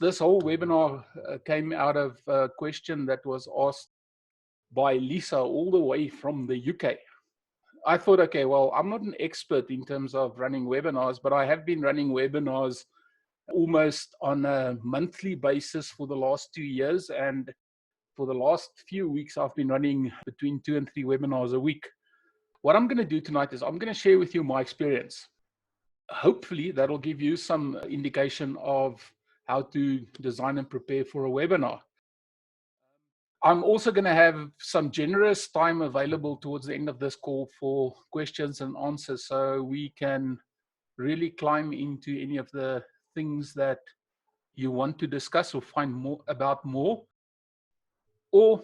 This whole webinar came out of a question that was asked by Lisa all the way from the UK. I thought, okay, well, I'm not an expert in terms of running webinars, but I have been running webinars almost on a monthly basis for the last 2 years. And for the last few weeks, I've been running between 2 and 3 webinars a week. What I'm going to do tonight is I'm going to share with you my experience. Hopefully, that'll give you some indication of how to design and prepare for a webinar. I'm also going to have some generous time available towards the end of this call for questions and answers, so we can really climb into any of the things that you want to discuss or find more about more, or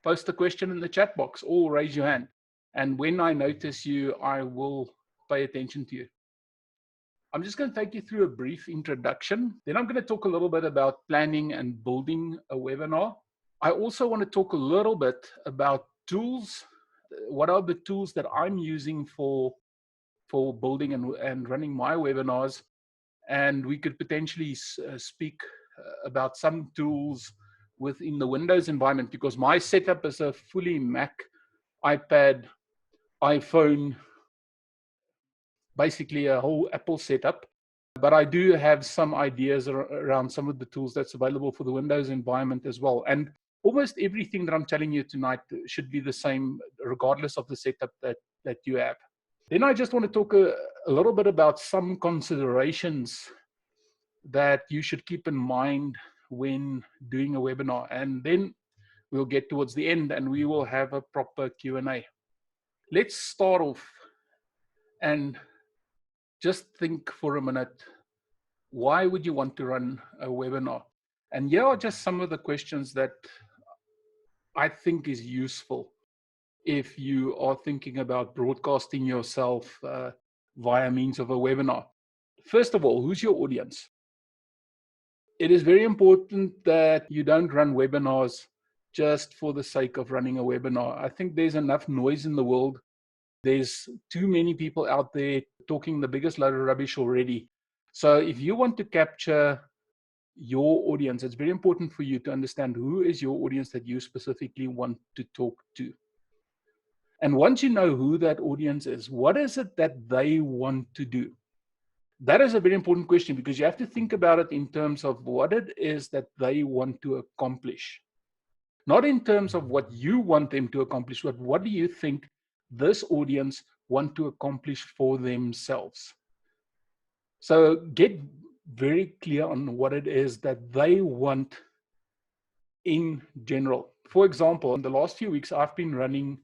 post a question in the chat box or raise your hand. And when I notice you, I will pay attention to you. I'm just going to take you through a brief introduction. Then I'm going to talk a little bit about planning and building a webinar. I also want to talk a little bit about tools. What are the tools that I'm using for building and running my webinars? And we could potentially speak about some tools within the Windows environment, because my setup is a fully Mac, iPad, iPhone, basically a whole Apple setup. But I do have some ideas around some of the tools that's available for the Windows environment as well. And almost everything that I'm telling you tonight should be the same, regardless of the setup that you have. Then I just want to talk a little bit about some considerations that you should keep in mind when doing a webinar. And then we'll get towards the end and we will have a proper Q&A. Let's start off and just think for a minute, why would you want to run a webinar? And here are just some of the questions that I think is useful if you are thinking about broadcasting yourself via means of a webinar. First of all, who's your audience? It is very important that you don't run webinars just for the sake of running a webinar. I think there's enough noise in the world. There's too many people out there talking the biggest load of rubbish already. So if you want to capture your audience, it's very important for you to understand who is your audience that you specifically want to talk to. And once you know who that audience is, what is it that they want to do? That is a very important question, because you have to think about it in terms of what it is that they want to accomplish. Not in terms of what you want them to accomplish, but what do you think this audience want to accomplish for themselves? So get very clear on what it is that they want in general. For example, in the last few weeks, I've been running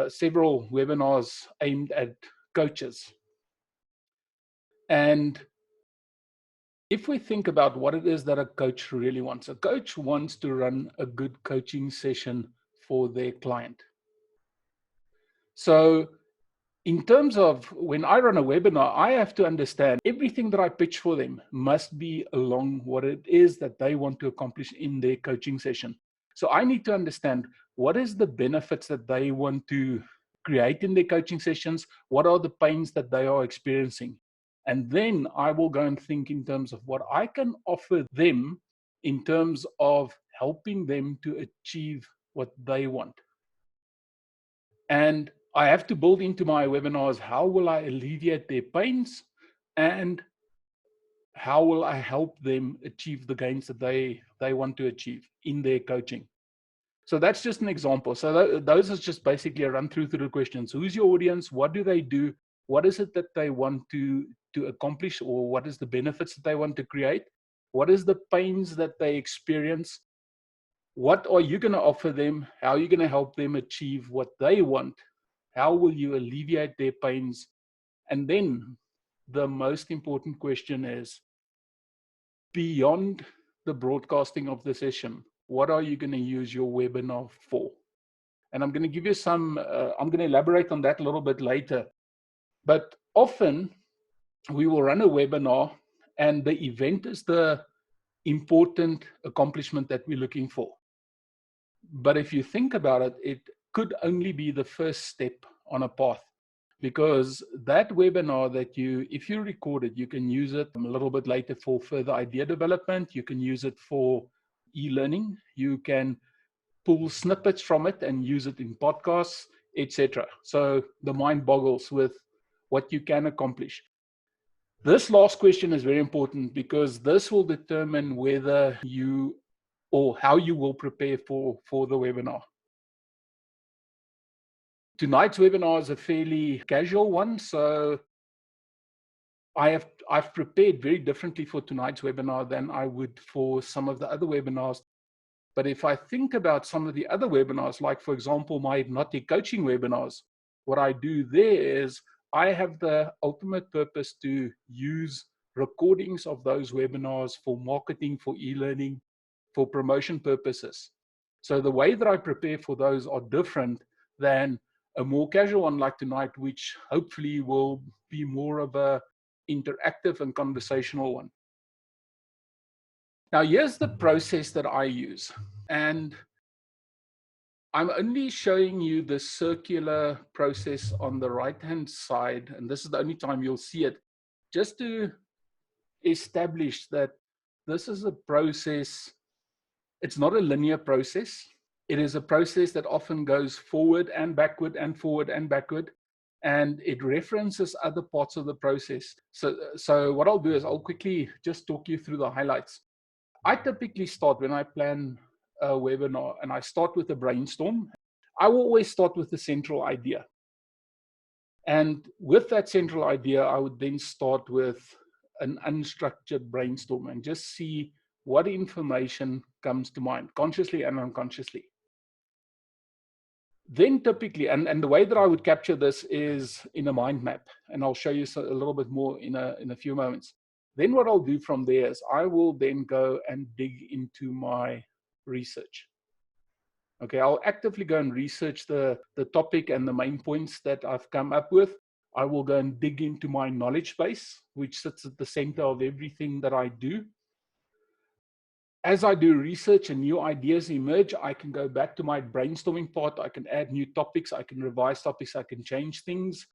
several webinars aimed at coaches. And if we think about what it is that a coach really wants, a coach wants to run a good coaching session for their client. So in terms of when I run a webinar, I have to understand everything that I pitch for them must be along what it is that they want to accomplish in their coaching session. So I need to understand what is the benefits that they want to create in their coaching sessions, what are the pains that they are experiencing. And then I will go and think in terms of what I can offer them in terms of helping them to achieve what they want. And I have to build into my webinars, how will I alleviate their pains and how will I help them achieve the gains that they want to achieve in their coaching. So that's just an example. So those are just basically a run through the questions. Who's your audience? What do they do? What is it that they want to accomplish, or what is the benefits that they want to create? What is the pains that they experience? What are you going to offer them? How are you going to help them achieve what they want? How will you alleviate their pains? And then the most important question is, beyond the broadcasting of the session, what are you going to use your webinar for? And I'm going to give you some, I'm going to elaborate on that a little bit later. But often we will run a webinar and the event is the important accomplishment that we're looking for. But if you think about it, it could only be the first step on a path. because that webinar that if you record it, you can use it a little bit later for further idea development. You can use it for e-learning. You can pull snippets from it and use it in podcasts, etc. So the mind boggles with what you can accomplish. This last question is very important because this will determine whether you or how you will prepare for the webinar. Tonight's webinar is a fairly casual one, so I've prepared very differently for tonight's webinar than I would for some of the other webinars. But if I think about some of the other webinars, like for example, my hypnotic coaching webinars, what I do there is I have the ultimate purpose to use recordings of those webinars for marketing, for e-learning, for promotion purposes. So the way that I prepare for those are different than a more casual one like tonight, which hopefully will be more of a interactive and conversational one. Now, here's the process that I use. And I'm only showing you the circular process on the right-hand side, and this is the only time you'll see it, just to establish that this is a process. It's not a linear process. It is a process that often goes forward and backward and forward and backward, and it references other parts of the process. So what I'll do is I'll quickly just talk you through the highlights. I typically start when I plan a webinar, and I start with a brainstorm. I will always start with the central idea. And with that central idea, I would then start with an unstructured brainstorm and just see what information comes to mind, consciously and unconsciously. Then typically, and the way that I would capture this is in a mind map, and I'll show you a little bit more in a few moments. Then what I'll do from there is I will then go and dig into my research. Okay, I'll actively go and research the topic and the main points that I've come up with. I will go and dig into my knowledge base, which sits at the center of everything that I do. As I do research and new ideas emerge, I can go back to my brainstorming part. I can add new topics. I can revise topics. I can change things.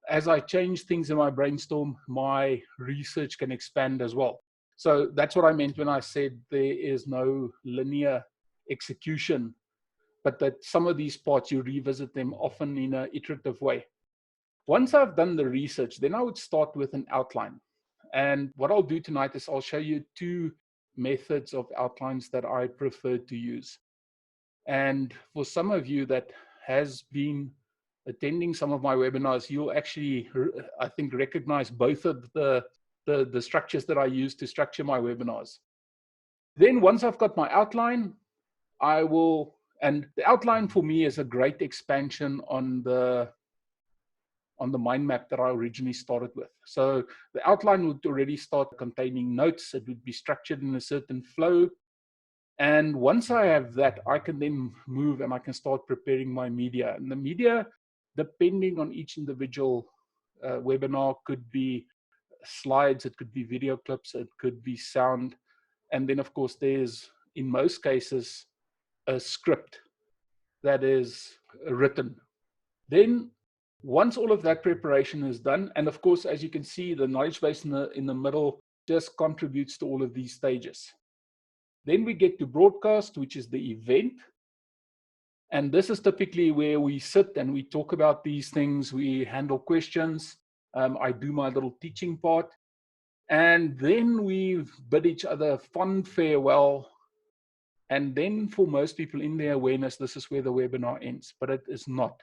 As I change things in my brainstorm, my research can expand as well. So that's what I meant when I said there is no linear execution, but that some of these parts, you revisit them often in an iterative way. Once I've done the research, then I would start with an outline. And what I'll do tonight is I'll show you two methods of outlines that I prefer to use. And for some of you that has been attending some of my webinars, you'll actually, I think, recognize both of the structures that I use to structure my webinars. Then once I've got my outline, and the outline for me is a great expansion on the mind map that I originally started with. So the outline would already start containing notes. It would be structured in a certain flow. And once I have that, I can then move and I can start preparing my media. And the media, depending on each individual webinar, could be slides, it could be video clips, it could be sound. And then, of course, there's, in most cases, a script that is written. Then once all of that preparation is done, and of course, as you can see, the knowledge base in the middle just contributes to all of these stages. Then we get to broadcast, which is the event. And this is typically where we sit and we talk about these things. We handle questions. I do my little teaching part. And then we bid each other fond farewell. And then for most people in their awareness, this is where the webinar ends, but it is not.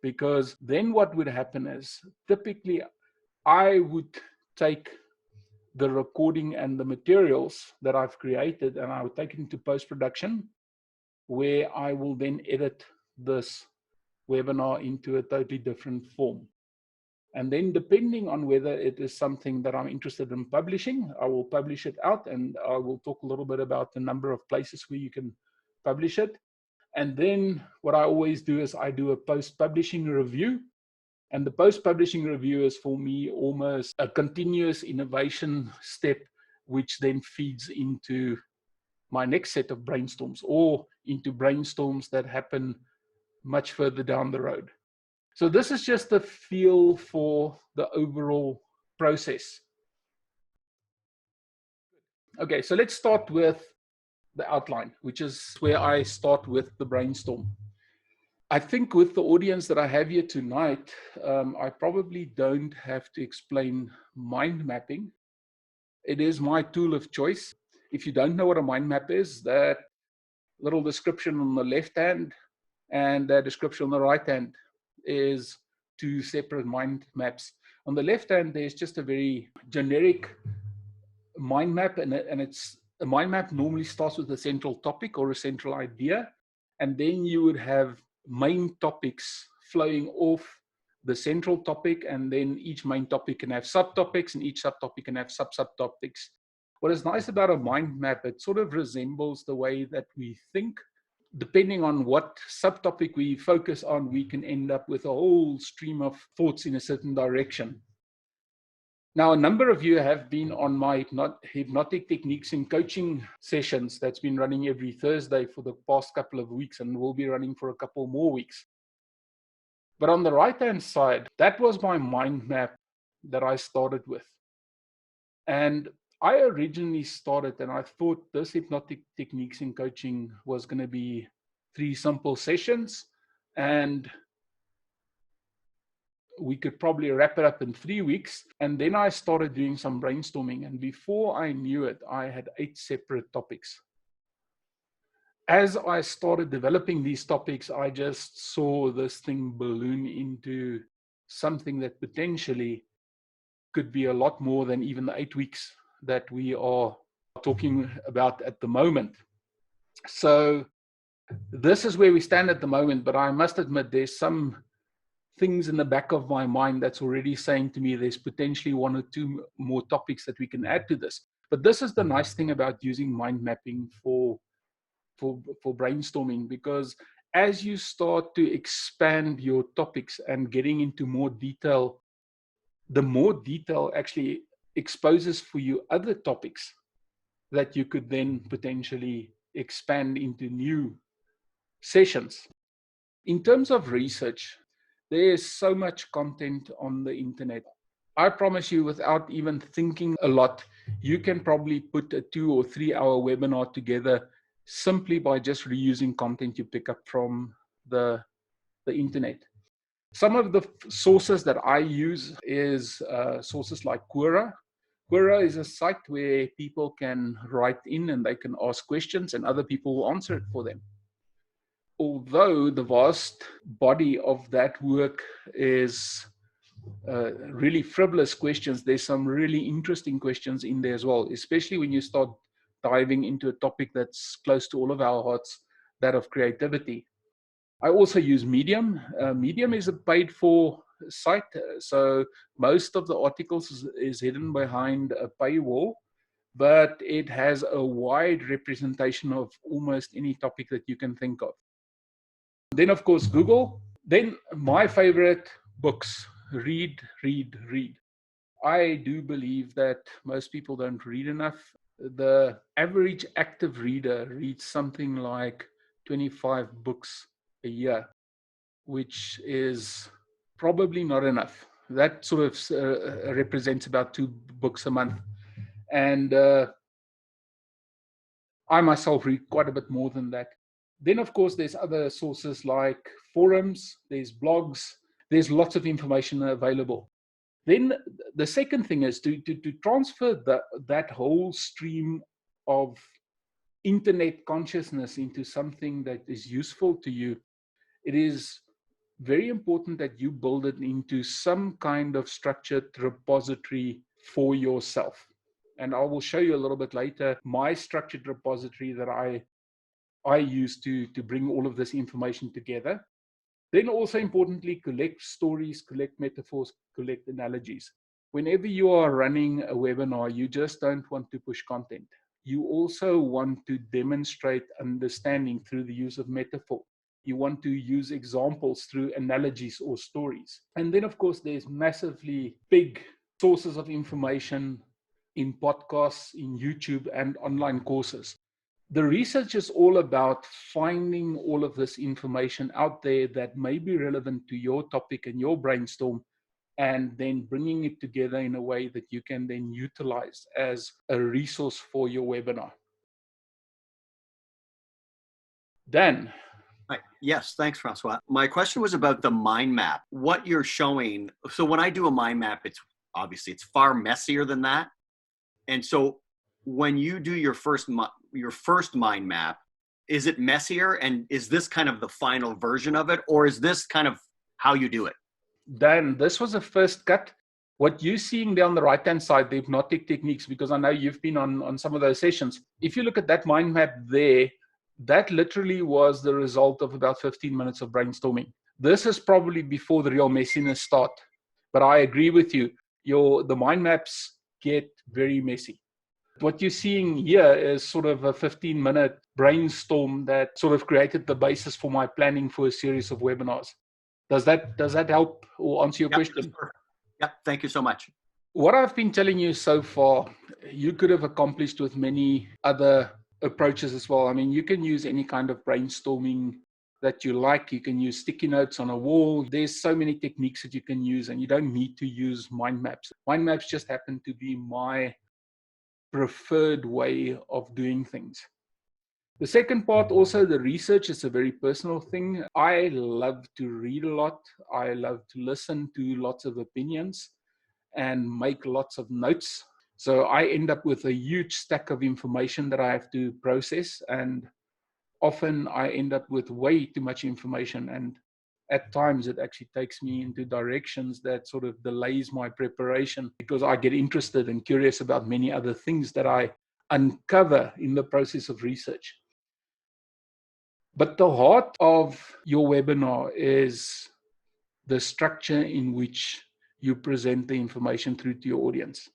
Because then what would happen is typically I would take the recording and the materials that I've created and I would take it into post-production, where I will then edit this webinar into a totally different form. And then depending on whether it is something that I'm interested in publishing, I will publish it out, and I will talk a little bit about the number of places where you can publish it. And then what I always do is I do a post-publishing review. And the post-publishing review is for me almost a continuous innovation step, which then feeds into my next set of brainstorms or into brainstorms that happen much further down the road. So this is just a feel for the overall process. Okay, so let's start with the outline, which is where I start with the brainstorm. I think with the audience that I have here tonight, I probably don't have to explain mind mapping. It is my tool of choice. If you don't know what a mind map is, that little description on the left hand and that description on the right hand is two separate mind maps. On the left hand, there's just a very generic mind map, and it's a mind map normally starts with a central topic or a central idea, and then you would have main topics flowing off the central topic, and then each main topic can have subtopics, and each subtopic can have subtopics. What is nice about a mind map, it sort of resembles the way that we think. Depending on what subtopic we focus on, we can end up with a whole stream of thoughts in a certain direction. Now, a number of you have been on my hypnotic techniques in coaching sessions that's been running every Thursday for the past couple of weeks and will be running for a couple more weeks. But on the right-hand side, that was my mind map that I started with. And I originally started and I thought this hypnotic techniques in coaching was going to be 3 simple sessions, and we could probably wrap it up in 3 weeks. And then I started doing some brainstorming. And before I knew it, I had 8 separate topics. As I started developing these topics, I just saw this thing balloon into something that potentially could be a lot more than even the 8 weeks that we are talking about at the moment. So this is where we stand at the moment, but I must admit there's some things in the back of my mind that's already saying to me there's potentially 1 or 2 more topics that we can add to this. But this is the nice thing about using mind mapping for brainstorming, because as you start to expand your topics and getting into more detail, the more detail actually exposes for you other topics that you could then potentially expand into new sessions. In terms of research, there is so much content on the internet. I promise you, without even thinking a lot, you can probably put a 2 or 3 hour webinar together simply by just reusing content you pick up from the internet. Some of the sources that I use is sources like Quora. Quora is a site where people can write in and they can ask questions and other people will answer it for them. Although the vast body of that work is really frivolous questions, there's some really interesting questions in there as well, especially when you start diving into a topic that's close to all of our hearts, that of creativity. I also use Medium. Medium is a paid for site, so most of the articles is hidden behind a paywall, but it has a wide representation of almost any topic that you can think of. Then, of course, Google. Then my favorite books, read. I do believe that most people don't read enough. The average active reader reads something like 25 books a year, which is probably not enough. That sort of represents about 2 books a month. And I myself read quite a bit more than that. Then, of course, there's other sources like forums, there's blogs, there's lots of information available. Then the second thing is to transfer that whole stream of internet consciousness into something that is useful to you. It is very important that you build it into some kind of structured repository for yourself. And I will show you a little bit later my structured repository that I use to bring all of this information together. Then also importantly, collect stories, collect metaphors, collect analogies. Whenever you are running a webinar, you just don't want to push content. You also want to demonstrate understanding through the use of metaphor. You want to use examples through analogies or stories. And then, of course, there's massively big sources of information in podcasts, in YouTube, and online courses. The research is all about finding all of this information out there that may be relevant to your topic and your brainstorm, and then bringing it together in a way that you can then utilize as a resource for your webinar. Dan. Right. Yes, thanks, Francois. My question was about the mind map. What you're showing. So when I do a mind map, it's obviously it's far messier than that. And so when you do your first mind map, is it messier? And is this kind of the final version of it, or is this kind of how you do it? Dan, this was a first cut. What you're seeing there on the right-hand side, the hypnotic techniques, because I know you've been on some of those sessions. If you look at that mind map there, that literally was the result of about 15 minutes of brainstorming. This is probably before the real messiness start. But I agree with you. The mind maps get very messy. What you're seeing here is sort of a 15-minute brainstorm that sort of created the basis for my planning for a series of webinars. Does that help or answer your question? Yep, thank you so much. What I've been telling you so far, you could have accomplished with many other approaches as well. I mean, you can use any kind of brainstorming that you like. You can use sticky notes on a wall. There's so many techniques that you can use, and you don't need to use mind maps. Mind maps just happen to be my preferred way of doing things. The second part, also the research, is a very personal thing. I love to read a lot. I love to listen to lots of opinions and make lots of notes. So I end up with a huge stack of information that I have to process, and often I end up with way too much information, and at times it actually takes me into directions that sort of delays my preparation because I get interested and curious about many other things that I uncover in the process of research. But the heart of your webinar is the structure in which you present the information through to your audience.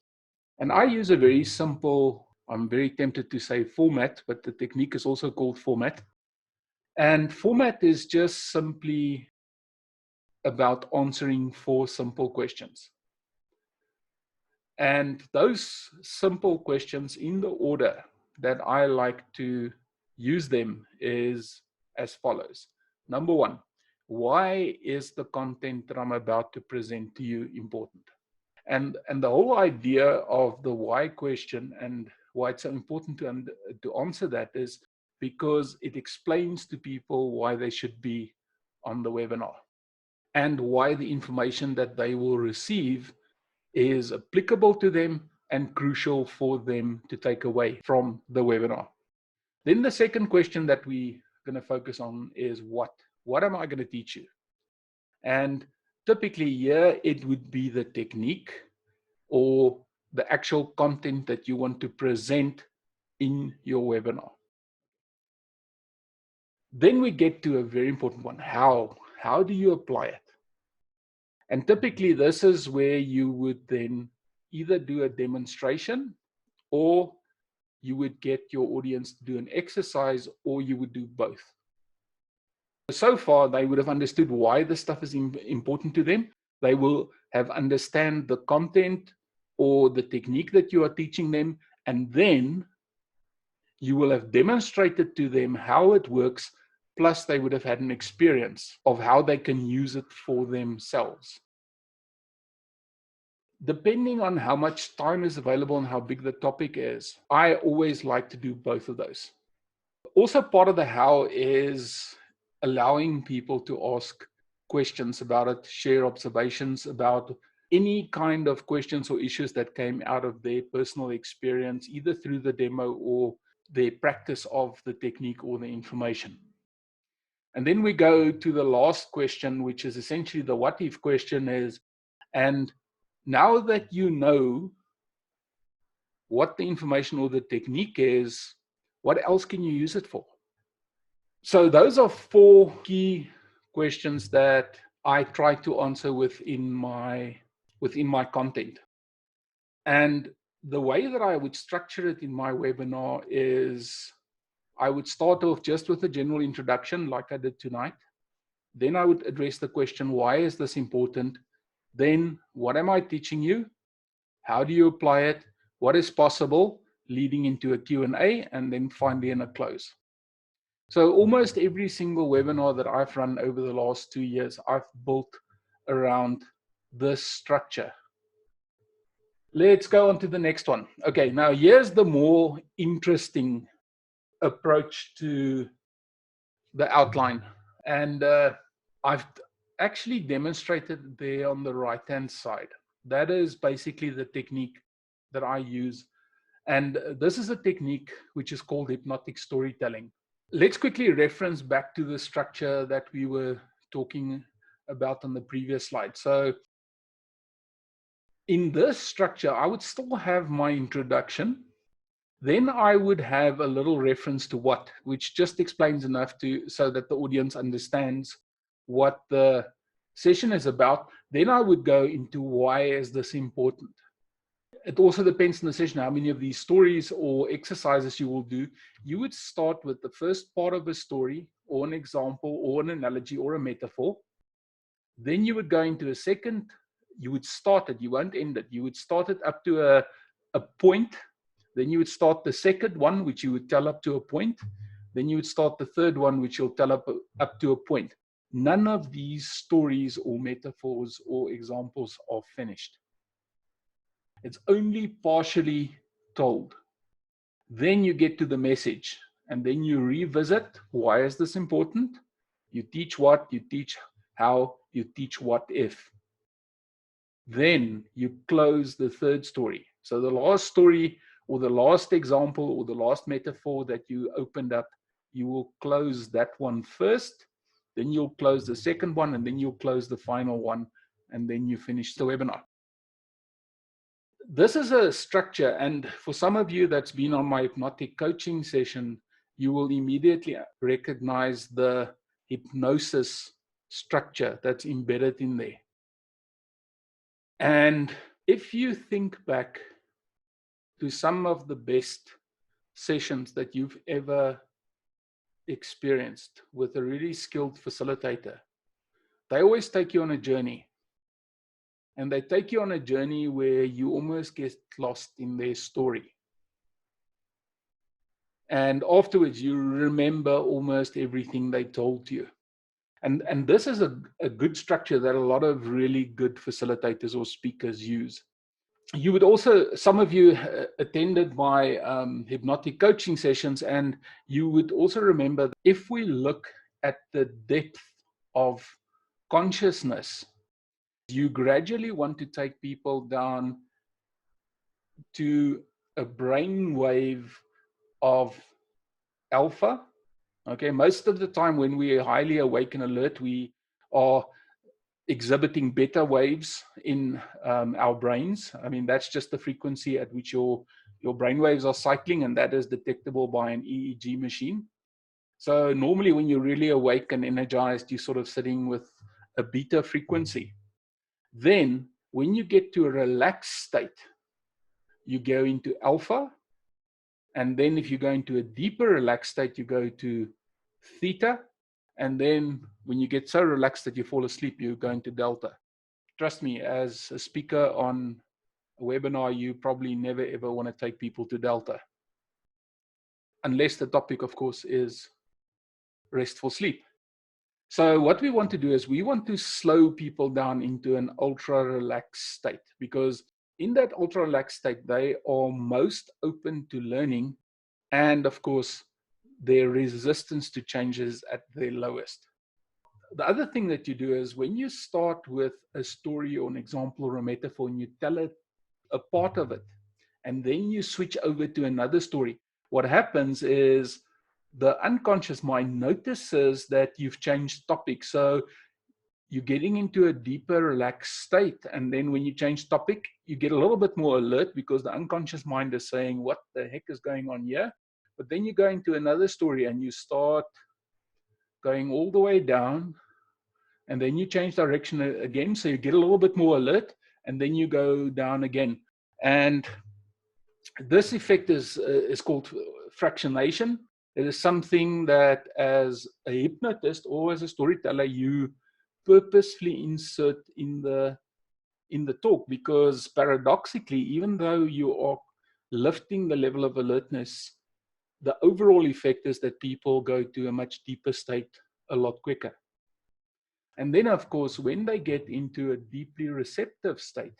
And I use a very simple, I'm very tempted to say format, but the technique is also called format. And format is just simply about answering 4 simple questions. And those simple questions, in the order that I like to use them, is as follows. Number 1, why is the content that I'm about to present to you important? And the whole idea of the why question and why it's so important to answer that is because it explains to people why they should be on the webinar and why the information that they will receive is applicable to them and crucial for them to take away from the webinar. Then the second question that we're going to focus on is what? What am I going to teach you? And typically here it would be the technique or the actual content that you want to present in your webinar. Then we get to a very important one. How? How do you apply it? And typically this is where you would then either do a demonstration or you would get your audience to do an exercise, or you would do both. So far, they would have understood why this stuff is important to them. They will have understand the content or the technique that you are teaching them, and then you will have demonstrated to them how it works, plus they would have had an experience of how they can use it for themselves. Depending on how much time is available and how big the topic is, I always like to do both of those. Also, part of the how is allowing people to ask questions about it, share observations about any kind of questions or issues that came out of their personal experience, either through the demo or their practice of the technique or the information. And then we go to the last question, which is essentially the what if question is, and now that you know what the information or the technique is, what else can you use it for? So those are 4 key questions that I try to answer within my content. And the way that I would structure it in my webinar is I would start off just with a general introduction like I did tonight. Then I would address the question, why is this important? Then, what am I teaching you? How do you apply it? What is possible? leading into a Q&A, and then finally in a close. So almost every single webinar that I've run over the last 2 years, I've built around this structure. Let's go on to the next one. Okay, now here's the more interesting approach to the outline. And I've actually demonstrated there on the right-hand side. That is basically the technique that I use. And this is a technique which is called hypnotic storytelling. Let's quickly reference back to the structure that we were talking about on the previous slide. So in this structure, I would still have my introduction. Then I would have a little reference to what, which just explains enough so that the audience understands what the session is about. Then I would go into why is this important. It also depends on the session, how many of these stories or exercises you will do. You would start with the first part of a story or an example or an analogy or a metaphor. Then you would go into a second, you would start it, you won't end it. You would start it up to a point. Then you would start the second one, which you would tell up to a point. Then you would start the third one, which you'll tell up to a point. None of these stories or metaphors or examples are finished. It's only partially told. Then you get to the message, and then you revisit, why is this important? You teach what, you teach how, you teach what if. Then you close the third story. So the last story or the last example or the last metaphor that you opened up, you will close that one first, then you'll close the second one, and then you'll close the final one, and then you finish the webinar. This is a structure, and for some of you that's been on my hypnotic coaching session, you will immediately recognize the hypnosis structure that's embedded in there. And if you think back to some of the best sessions that you've ever experienced with a really skilled facilitator, they always take you on a journey. And they take you on a journey where you almost get lost in their story. And afterwards, you remember almost everything they told you. And this is a good structure that a lot of really good facilitators or speakers use. You would also, some of you attended my hypnotic coaching sessions, and you would also remember that if we look at the depth of consciousness, you gradually want to take people down to a brainwave of alpha. Okay, most of the time when we are highly awake and alert, we are exhibiting beta waves in our brains. I mean, that's just the frequency at which your brain waves are cycling, and that is detectable by an EEG machine. So normally when you're really awake and energized, you're sort of sitting with a beta frequency. Then when you get to a relaxed state, you go into alpha. And then if you go into a deeper relaxed state, you go to theta. And then when you get so relaxed that you fall asleep, you go into delta. Trust me, as a speaker on a webinar, you probably never ever want to take people to delta. Unless the topic, of course, is restful sleep. So what we want to do is we want to slow people down into an ultra relaxed state, because in that ultra relaxed state, they are most open to learning. And of course, their resistance to change is at their lowest. The other thing that you do is when you start with a story or an example or a metaphor and you tell it a part of it, and then you switch over to another story, what happens is the unconscious mind notices that you've changed topic. So you're getting into a deeper relaxed state. And then when you change topic, you get a little bit more alert because the unconscious mind is saying, what the heck is going on here? But then you go into another story and you start going all the way down, and then you change direction again. So you get a little bit more alert, and then you go down again. And this effect is called fractionation. It is something that as a hypnotist or as a storyteller, you purposefully insert in the talk, because paradoxically, even though you are lifting the level of alertness, the overall effect is that people go to a much deeper state a lot quicker. And then, of course, when they get into a deeply receptive state,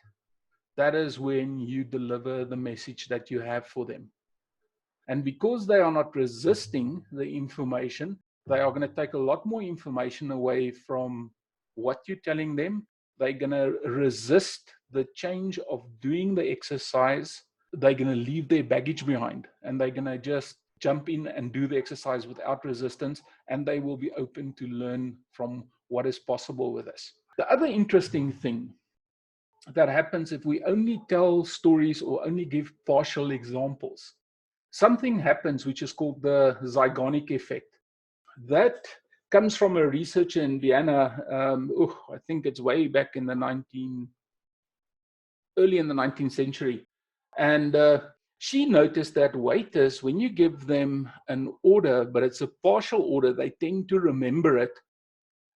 that is when you deliver the message that you have for them. And because they are not resisting the information, they are going to take a lot more information away from what you're telling them. They're going to resist the change of doing the exercise. They're going to leave their baggage behind, and they're going to just jump in and do the exercise without resistance, and they will be open to learn from what is possible with this. The other interesting thing that happens if we only tell stories or only give partial examples, something happens which is called the zygonic effect. That comes from a researcher in Vienna. I think it's way back in the early in the 19th century. And she noticed that waiters, when you give them an order, but it's a partial order, they tend to remember it.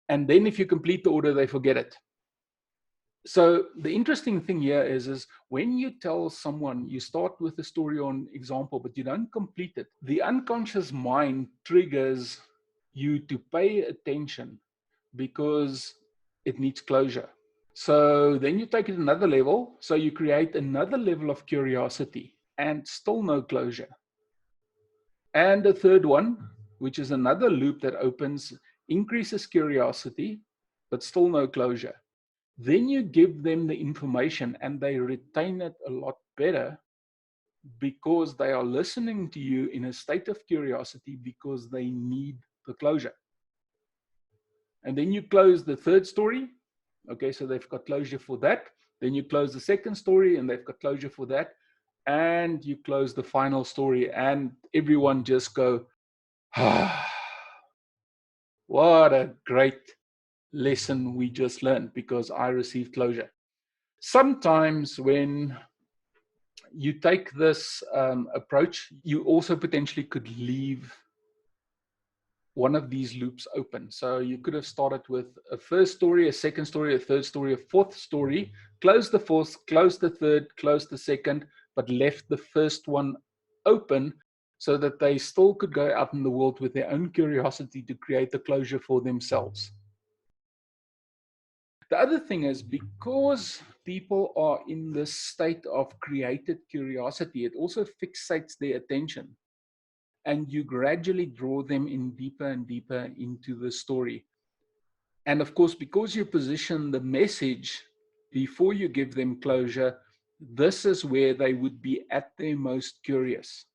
And then if you complete the order, they forget it. So the interesting thing here is when you tell someone, you start with a story on example, but you don't complete it, the unconscious mind triggers you to pay attention because it needs closure. So then you take it another level. So you create another level of curiosity and still no closure. And the third one, which is another loop that opens, increases curiosity, but still no closure. Then you give them the information and they retain it a lot better because they are listening to you in a state of curiosity because they need the closure. And then you close the third story. Okay, so they've got closure for that. Then you close the second story and they've got closure for that. And you close the final story and everyone just go, ah, what a great lesson we just learned because I received closure. Sometimes when you take this approach, you also potentially could leave one of these loops open. So you could have started with a first story, a second story, a third story, a fourth story, close the fourth, close the third, close the second, but left the first one open so that they still could go out in the world with their own curiosity to create the closure for themselves. The other thing is because people are in this state of created curiosity, it also fixates their attention. And you gradually draw them in deeper and deeper into the story. And of course, because you position the message before you give them closure, this is where they would be at their most curious.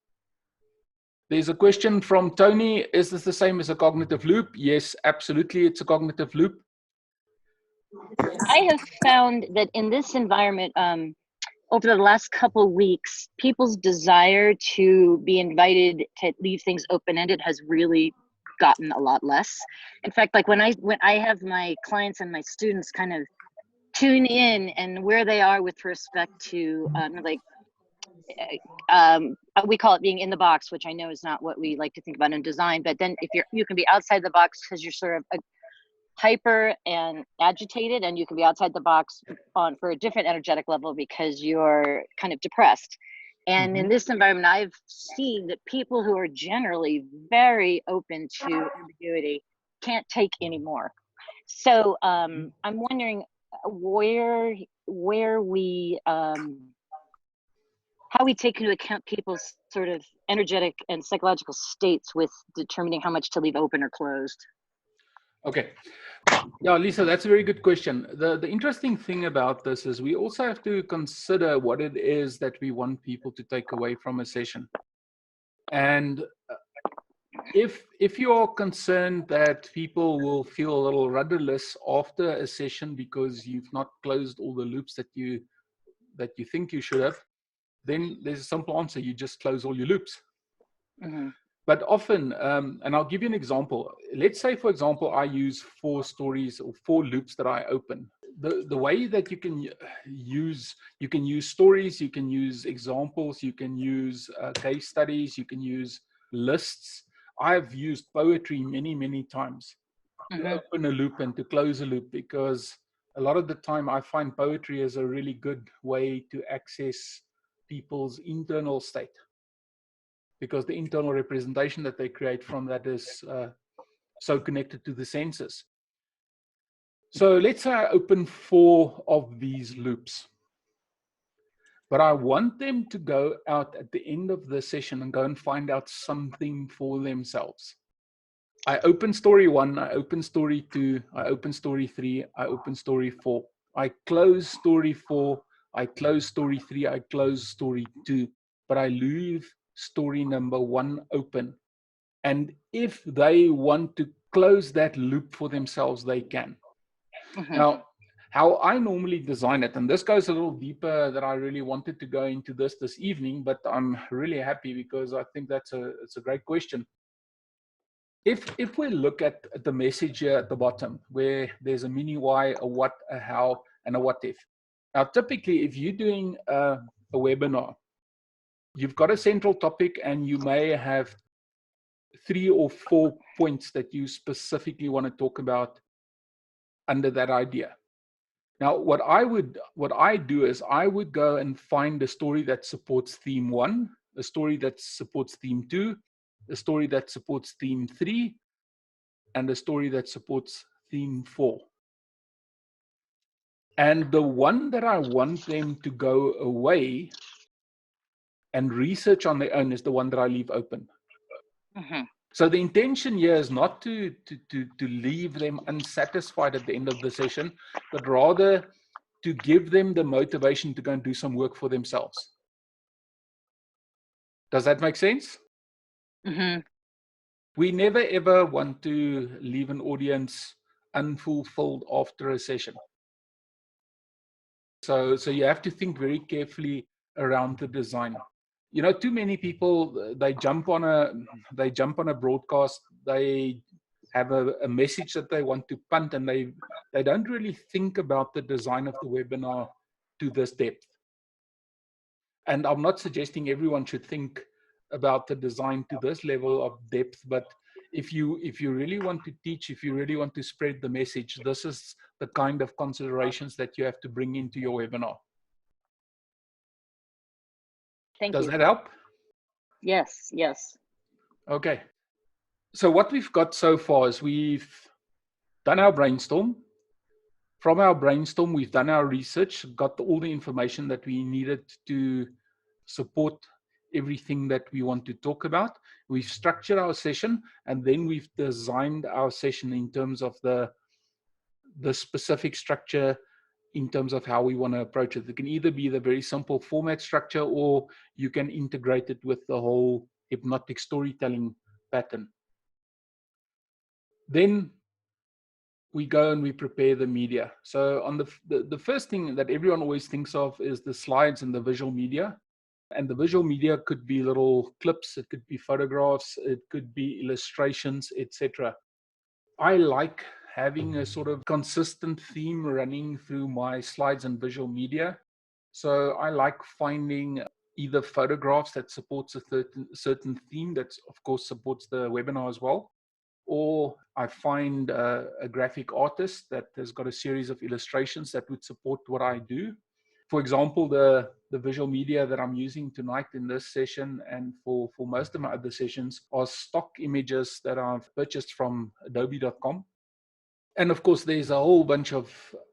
There's a question from Tony. Is this the same as a cognitive loop? Yes, absolutely. It's a cognitive loop. I have found that in this environment, over the last couple of weeks, people's desire to be invited to leave things open-ended has really gotten a lot less. In fact, like when I have my clients and my students kind of tune in and where they are with respect to we call it being in the box, which I know is not what we like to think about in design, but then if you can be outside the box because you're sort of hyper and agitated, and you can be outside the box for a different energetic level because you're kind of depressed. And in this environment, I've seen that people who are generally very open to ambiguity can't take anymore. So I'm wondering where we how we take into account people's sort of energetic and psychological states with determining how much to leave open or closed. Okay. Yeah, Lisa, that's a very good question. The interesting thing about this is we also have to consider what it is that we want people to take away from a session. And if you are concerned that people will feel a little rudderless after a session because you've not closed all the loops that you think you should have, then there's a simple answer. You just close all your loops. Mm-hmm. But often, and I'll give you an example. Let's say, for example, I use 4 stories or 4 loops that I open. The way that you can use stories, you can use examples, you can use case studies, you can use lists. I've used poetry many, many times to open a loop and to close a loop, because a lot of the time I find poetry is a really good way to access people's internal state, because the internal representation that they create from that is so connected to the senses. So let's say I open 4 of these loops, but I want them to go out at the end of the session and go and find out something for themselves. I open story 1, I open story 2, I open story 3, I open story 4. I close story 4, I close story 3, I close story 2, but I leave story number 1 open. And if they want to close that loop for themselves, they can. Mm-hmm. Now, how I normally design it, and this goes a little deeper that I really wanted to go into this evening, but I'm really happy because I think it's a great question. If we look at the message here at the bottom, where there's a mini why, a what, a how, and a what if. Now, typically, if you're doing a webinar, you've got a central topic and you may have 3 or 4 points that you specifically want to talk about under that idea. Now, what I do is I would go and find a story that supports theme 1, a story that supports theme 2, a story that supports theme 3, and a story that supports theme 4. And the one that I want them to go away and research on their own is the one that I leave open. Mm-hmm. So the intention here is not to leave them unsatisfied at the end of the session, but rather to give them the motivation to go and do some work for themselves. Does that make sense? Mm-hmm. We never ever want to leave an audience unfulfilled after a session. So you have to think very carefully around the design. You know, too many people, they jump on a broadcast, they have a message that they want to punt, and they don't really think about the design of the webinar to this depth. And I'm not suggesting everyone should think about the design to this level of depth, but if you really want to teach, if you really want to spread the message, this is the kind of considerations that you have to bring into your webinar. Thank Does you. that help? Yes, yes. Okay. So what we've got so far is we've done our brainstorm. From our brainstorm, we've done our research, got all the information that we needed to support everything that we want to talk about. We've structured our session, and then we've designed our session in terms of the specific structure, in terms of how we want to approach it. It can either be the very simple format structure, or you can integrate it with the whole hypnotic storytelling pattern. Then we go and we prepare the media. So on the first thing that everyone always thinks of is the slides and the visual media. And the visual media could be little clips, it could be photographs, it could be illustrations, etc. I like having a sort of consistent theme running through my slides and visual media. So I like finding either photographs that supports a certain theme that of course supports the webinar as well, or I find a graphic artist that has got a series of illustrations that would support what I do. For example, the visual media that I'm using tonight in this session and for most of my other sessions are stock images that I've purchased from adobe.com. And of course, there's a whole bunch of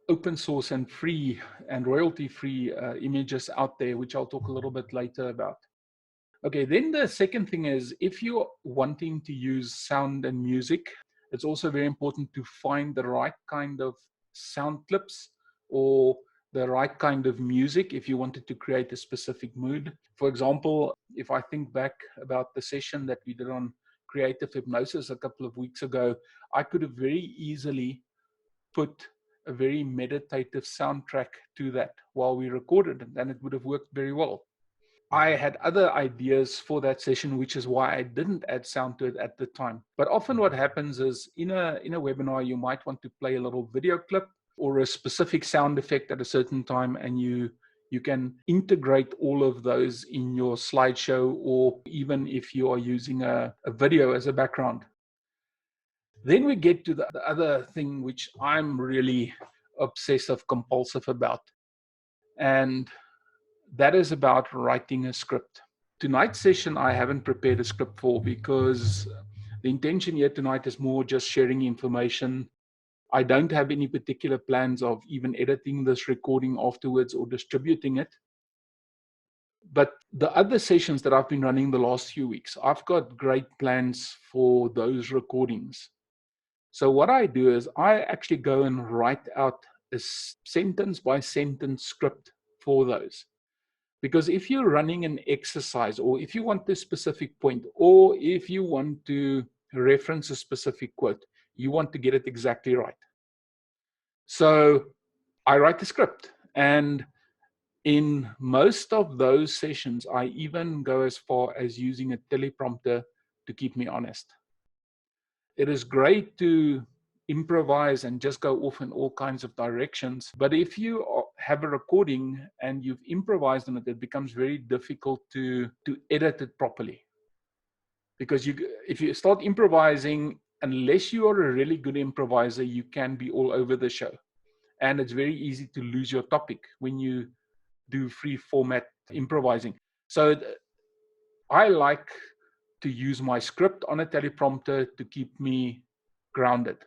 open source and free and royalty-free images out there, which I'll talk a little bit later about. Okay, then the second thing is, if you're wanting to use sound and music, it's also very important to find the right kind of sound clips or the right kind of music if you wanted to create a specific mood. For example, if I think back about the session that we did on creative hypnosis a couple of weeks ago, I could have very easily put a very meditative soundtrack to that while we recorded, and it would have worked very well. I had other ideas for that session, which is why I didn't add sound to it at the time. But often what happens is in a webinar, you might want to play a little video clip or a specific sound effect at a certain time, and you can integrate all of those in your slideshow, or even if you are using a video as a background. Then we get to the other thing, which I'm really obsessive compulsive about. And that is about writing a script. Tonight's session, I haven't prepared a script for, because the intention here tonight is more just sharing information. I don't have any particular plans of even editing this recording afterwards or distributing it. But the other sessions that I've been running the last few weeks, I've got great plans for those recordings. So what I do is I actually go and write out a sentence by sentence script for those. Because if you're running an exercise, or if you want a specific point, or if you want to reference a specific quote, you want to get it exactly right. So I write the script, and in most of those sessions, I even go as far as using a teleprompter to keep me honest. It is great to improvise and just go off in all kinds of directions. But if you have a recording and you've improvised on it, it becomes very difficult to edit it properly. Because if you start improvising, unless you are a really good improviser, you can be all over the show. And it's very easy to lose your topic when you do free format improvising. So I like to use my script on a teleprompter to keep me grounded.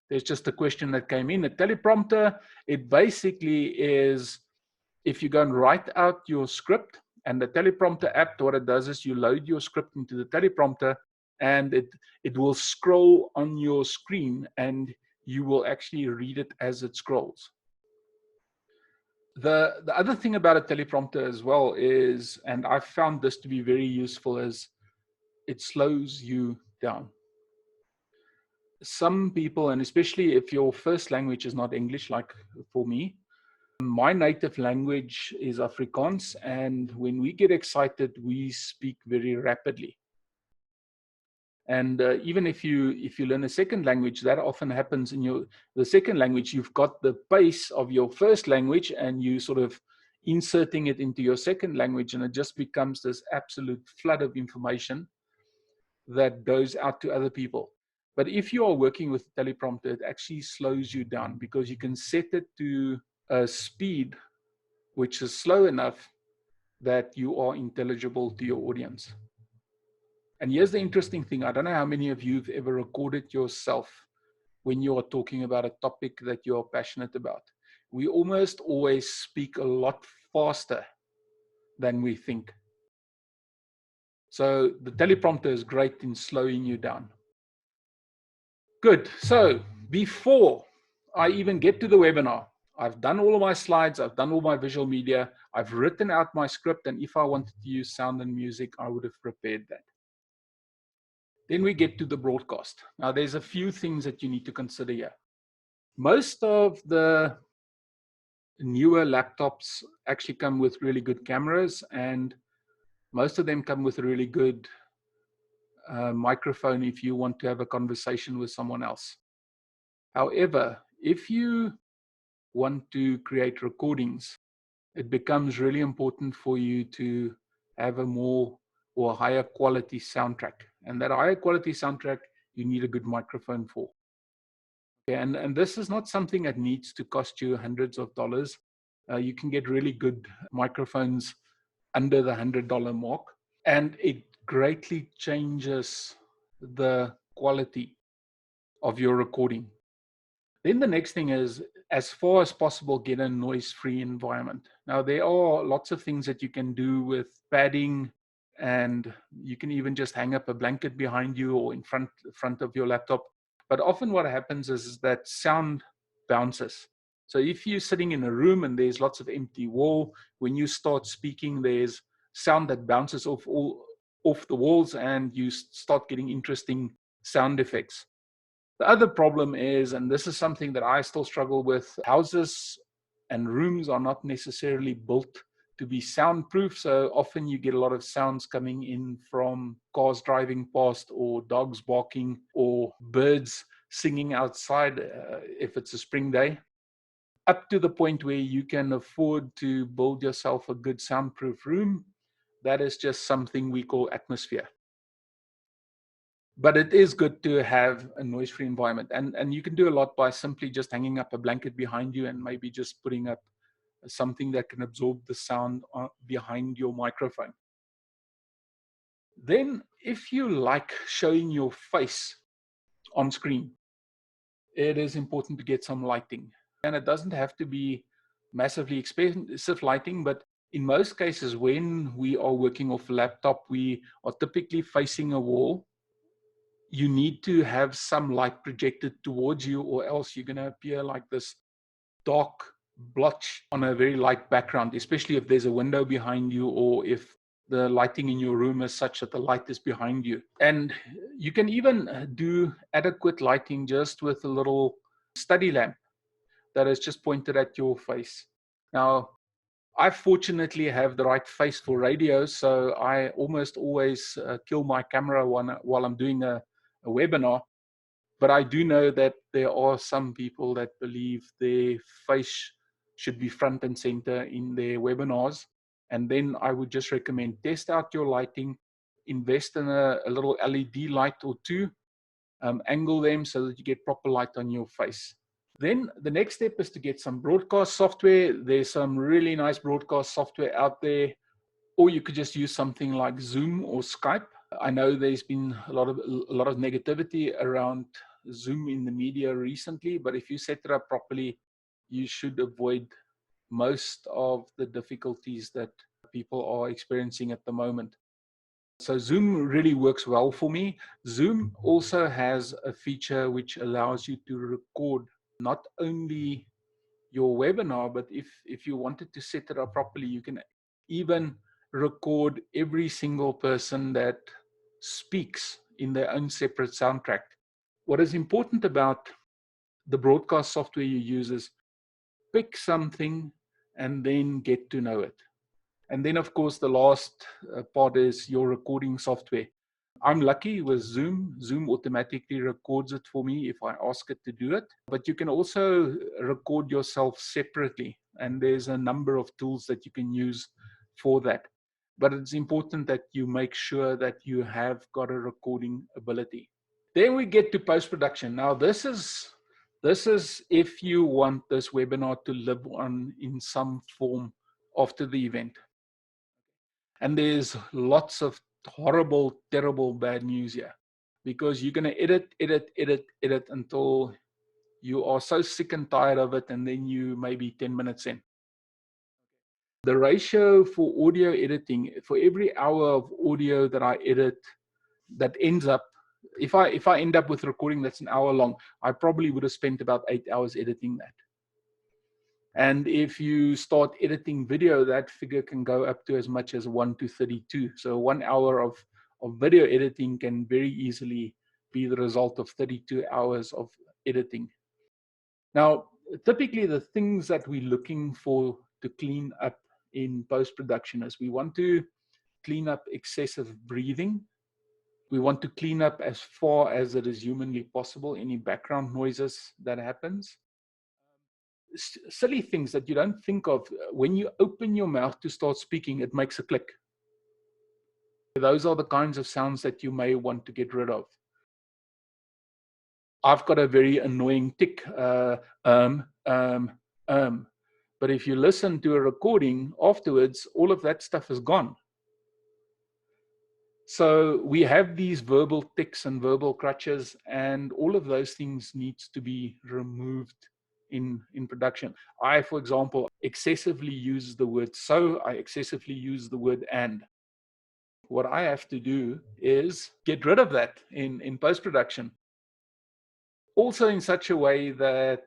There's just a question that came in. A teleprompter, it basically is, if you go and write out your script, and the teleprompter app, what it does is you load your script into the teleprompter, and it will scroll on your screen, and you will actually read it as it scrolls. The other thing about a teleprompter as well is, and I've found this to be very useful, is it slows you down. Some people, and especially if your first language is not English, like for me, my native language is Afrikaans, and when we get excited, we speak very rapidly. And even if you learn a second language, that often happens in the second language. You've got the pace of your first language, and you sort of inserting it into your second language, and it just becomes this absolute flood of information that goes out to other people. But if you are working with teleprompter, it actually slows you down, because you can set it to a speed which is slow enough that you are intelligible to your audience. And here's the interesting thing. I don't know how many of you have ever recorded yourself when you are talking about a topic that you are passionate about. We almost always speak a lot faster than we think. So the teleprompter is great in slowing you down. Good. So before I even get to the webinar, I've done all of my slides, I've done all my visual media, I've written out my script, and if I wanted to use sound and music, I would have prepared that. Then we get to the broadcast. Now, there's a few things that you need to consider here. Most of the newer laptops actually come with really good cameras, and most of them come with a really good microphone if you want to have a conversation with someone else. However, if you want to create recordings, it becomes really important for you to have a more or higher quality soundtrack. And that higher quality soundtrack, you need a good microphone for. Okay, and this is not something that needs to cost you hundreds of dollars. You can get really good microphones under the $100 mark, and it greatly changes the quality of your recording. Then the next thing is, as far as possible, get a noise-free environment. Now, there are lots of things that you can do with padding, and you can even just hang up a blanket behind you or in front of your laptop. But often what happens is that sound bounces. So if you're sitting in a room and there's lots of empty wall, when you start speaking, there's sound that bounces off the walls, and you start getting interesting sound effects. The other problem is, and this is something that I still struggle with, houses and rooms are not necessarily built to be soundproof. So often you get a lot of sounds coming in from cars driving past, or dogs barking, or birds singing outside if it's a spring day. Up to the point where you can afford to build yourself a good soundproof room, that is just something we call atmosphere. But it is good to have a noise-free environment. And you can do a lot by simply just hanging up a blanket behind you and maybe just putting up something that can absorb the sound behind your microphone. Then, if you like showing your face on screen, it is important to get some lighting. And it doesn't have to be massively expensive lighting, but in most cases, when we are working off a laptop, we are typically facing a wall. You need to have some light projected towards you, or else you're going to appear like this dark blotch on a very light background, especially if there's a window behind you, or if the lighting in your room is such that the light is behind you. And you can even do adequate lighting just with a little study lamp that is just pointed at your face. Now, I fortunately have the right face for radio, so I almost always kill my camera while I'm doing a webinar. But I do know that there are some people that believe their face should be front and center in their webinars. And then I would just recommend test out your lighting, invest in a little LED light or two, angle them so that you get proper light on your face. Then the next step is to get some broadcast software. There's some really nice broadcast software out there, or you could just use something like Zoom or Skype. I know there's been a lot of negativity around Zoom in the media recently, but if you set it up properly, you should avoid most of the difficulties that people are experiencing at the moment. So Zoom really works well for me. Zoom also has a feature which allows you to record not only your webinar, but if you wanted to set it up properly, you can even record every single person that speaks in their own separate soundtrack. What is important about the broadcast software you use is pick something and then get to know it. And then, of course, the last part is your recording software. I'm lucky with Zoom. Zoom automatically records it for me if I ask it to do it. But you can also record yourself separately. And there's a number of tools that you can use for that. But it's important that you make sure that you have got a recording ability. Then we get to post-production. Now, this is if you want this webinar to live on in some form after the event. And there's lots of horrible, terrible, bad news here, because you're going to edit until you are so sick and tired of it, and then you maybe 10 minutes in. The ratio for audio editing, for every hour of audio that I edit, that ends up, if I end up with recording that's an hour long, I probably would have spent about 8 hours editing that. And if you start editing video, that figure can go up to as much as 1 to 32. So 1 hour of video editing can very easily be the result of 32 hours of editing. Now, typically the things that we're looking for to clean up in post-production is we want to clean up excessive breathing. We want to clean up as far as it is humanly possible any background noises that happens. Silly things that you don't think of. When you open your mouth to start speaking, it makes a click. Those are the kinds of sounds that you may want to get rid of. I've got a very annoying tick, but if you listen to a recording afterwards, all of that stuff is gone. So we have these verbal tics and verbal crutches, and all of those things needs to be removed in production. I, for example, excessively use the word so, I excessively use the word and. What I have to do is get rid of that in post-production. Also in such a way that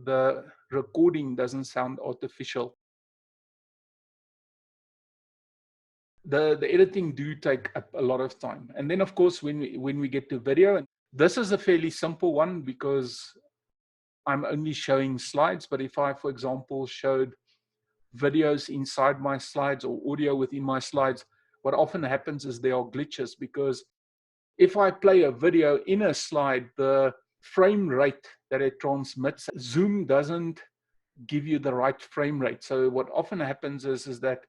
the recording doesn't sound artificial. The editing do take up a lot of time. And then, of course, when we get to video, and this is a fairly simple one because I'm only showing slides. But if I, for example, showed videos inside my slides or audio within my slides, what often happens is there are glitches, because if I play a video in a slide, the frame rate that it transmits, Zoom doesn't give you the right frame rate. So what often happens is that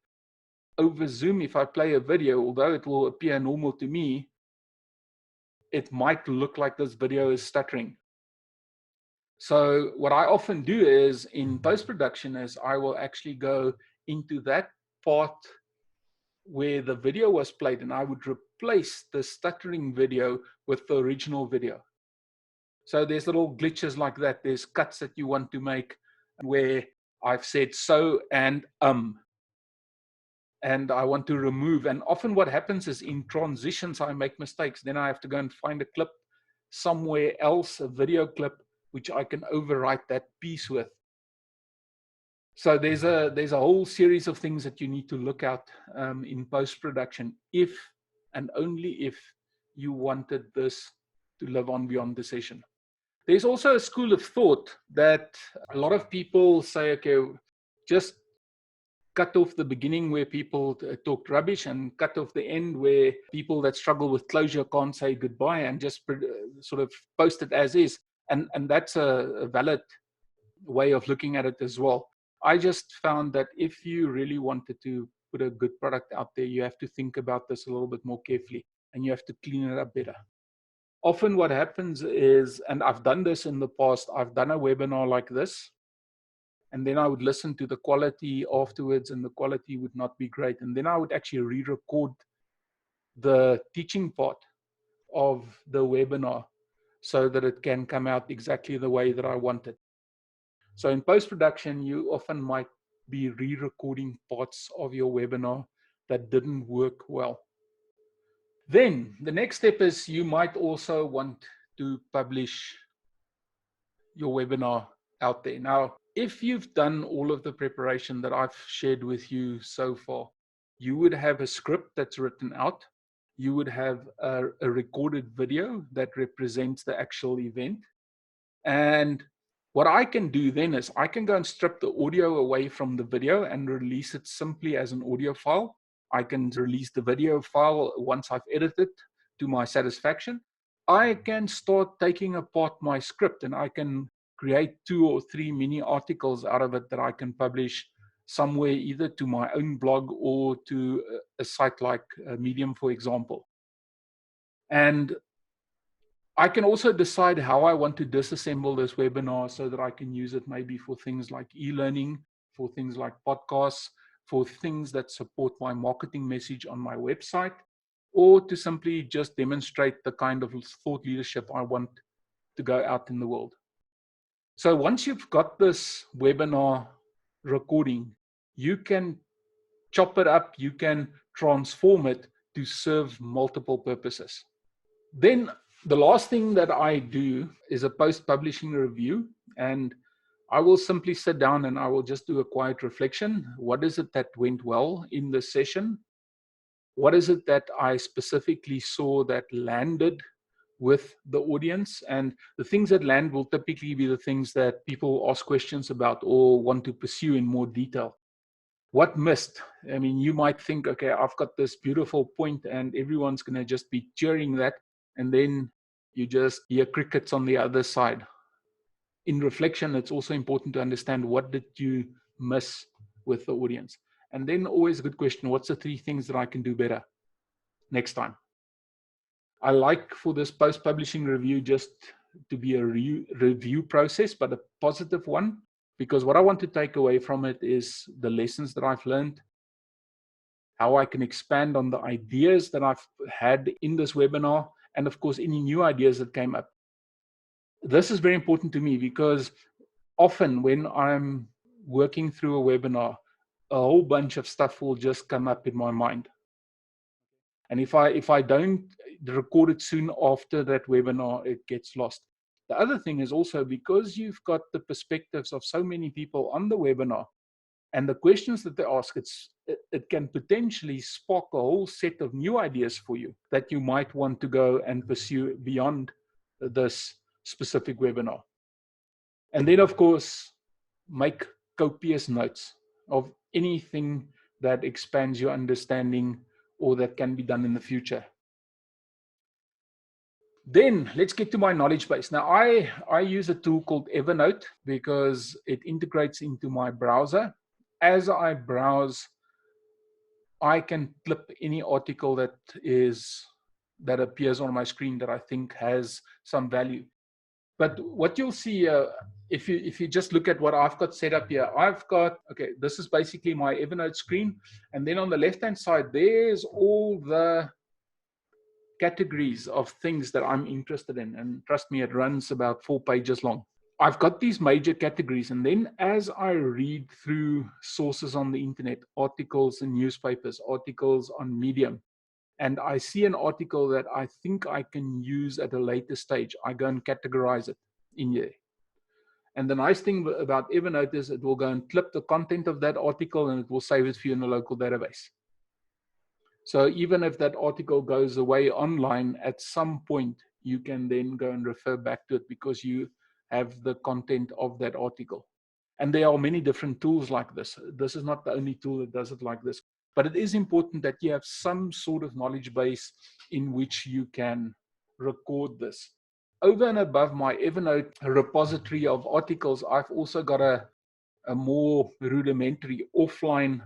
over Zoom, if I play a video, although it will appear normal to me, it might look like this video is stuttering. So what I often do is in post-production is I will actually go into that part where the video was played, and I would replace the stuttering video with the original video. So there's little glitches like that. There's cuts that you want to make where I've said so and I want to remove. And often what happens is in transitions, I make mistakes. Then I have to go and find a clip somewhere else, a video clip, which I can overwrite that piece with. So there's a whole series of things that you need to look at in post-production, if and only if you wanted this to live on beyond the session. There's also a school of thought that a lot of people say, okay, just cut off the beginning where people talked rubbish and cut off the end where people that struggle with closure can't say goodbye, and just sort of post it as is. And that's a valid way of looking at it as well. I just found that if you really wanted to put a good product out there, you have to think about this a little bit more carefully, and you have to clean it up better. Often what happens is, and I've done this in the past, I've done a webinar like this, and then I would listen to the quality afterwards, and the quality would not be great. And then I would actually re-record the teaching part of the webinar so that it can come out exactly the way that I want it. So in post-production, you often might be re-recording parts of your webinar that didn't work well. Then the next step is you might also want to publish your webinar out there. Now, if you've done all of the preparation that I've shared with you so far, you would have a script that's written out. You would have a recorded video that represents the actual event. And what I can do then is I can go and strip the audio away from the video and release it simply as an audio file. I can release the video file once I've edited to my satisfaction. I can start taking apart my script, and I can create 2 or 3 mini articles out of it that I can publish somewhere, either to my own blog or to a site like Medium, for example. And I can also decide how I want to disassemble this webinar so that I can use it maybe for things like e-learning, for things like podcasts, for things that support my marketing message on my website, or to simply just demonstrate the kind of thought leadership I want to go out in the world. So once you've got this webinar recording, you can chop it up, you can transform it to serve multiple purposes. Then the last thing that I do is a post-publishing review, and I will simply sit down and I will just do a quiet reflection. What is it that went well in the session? What is it that I specifically saw that landed with the audience? And the things that land will typically be the things that people ask questions about or want to pursue in more detail. What missed? I mean, you might think, okay, I've got this beautiful point and everyone's going to just be cheering that. And then you just hear crickets on the other side. In reflection, it's also important to understand, what did you miss with the audience? And then always a good question, what's the 3 things that I can do better next time? I like for this post-publishing review just to be a review process, but a positive one, because what I want to take away from it is the lessons that I've learned, how I can expand on the ideas that I've had in this webinar, and of course, any new ideas that came up. This is very important to me because often when I'm working through a webinar, a whole bunch of stuff will just come up in my mind. And if I don't record it soon after that webinar, it gets lost. The other thing is also, because you've got the perspectives of so many people on the webinar and the questions that they ask, it can potentially spark a whole set of new ideas for you that you might want to go and pursue beyond this specific webinar. And then, of course, make copious notes of anything that expands your understanding or that can be done in the future. Then let's get to my knowledge base. Now, I use a tool called Evernote because it integrates into my browser. As I browse, I can clip any article that appears on my screen that I think has some value. But what you'll see, if you just look at what I've got set up here, I've got, okay, this is basically my Evernote screen. And then on the left-hand side, there's all the categories of things that I'm interested in. And trust me, it runs about 4 pages long. I've got these major categories. And then as I read through sources on the internet, articles in newspapers, articles on Medium, and I see an article that I think I can use at a later stage, I go and categorize it in here. And the nice thing about Evernote is it will go and clip the content of that article and it will save it for you in a local database. So even if that article goes away online, at some point, you can then go and refer back to it because you have the content of that article. And there are many different tools like this. This is not the only tool that does it like this. But it is important that you have some sort of knowledge base in which you can record this. Over and above my Evernote repository of articles, I've also got a more rudimentary offline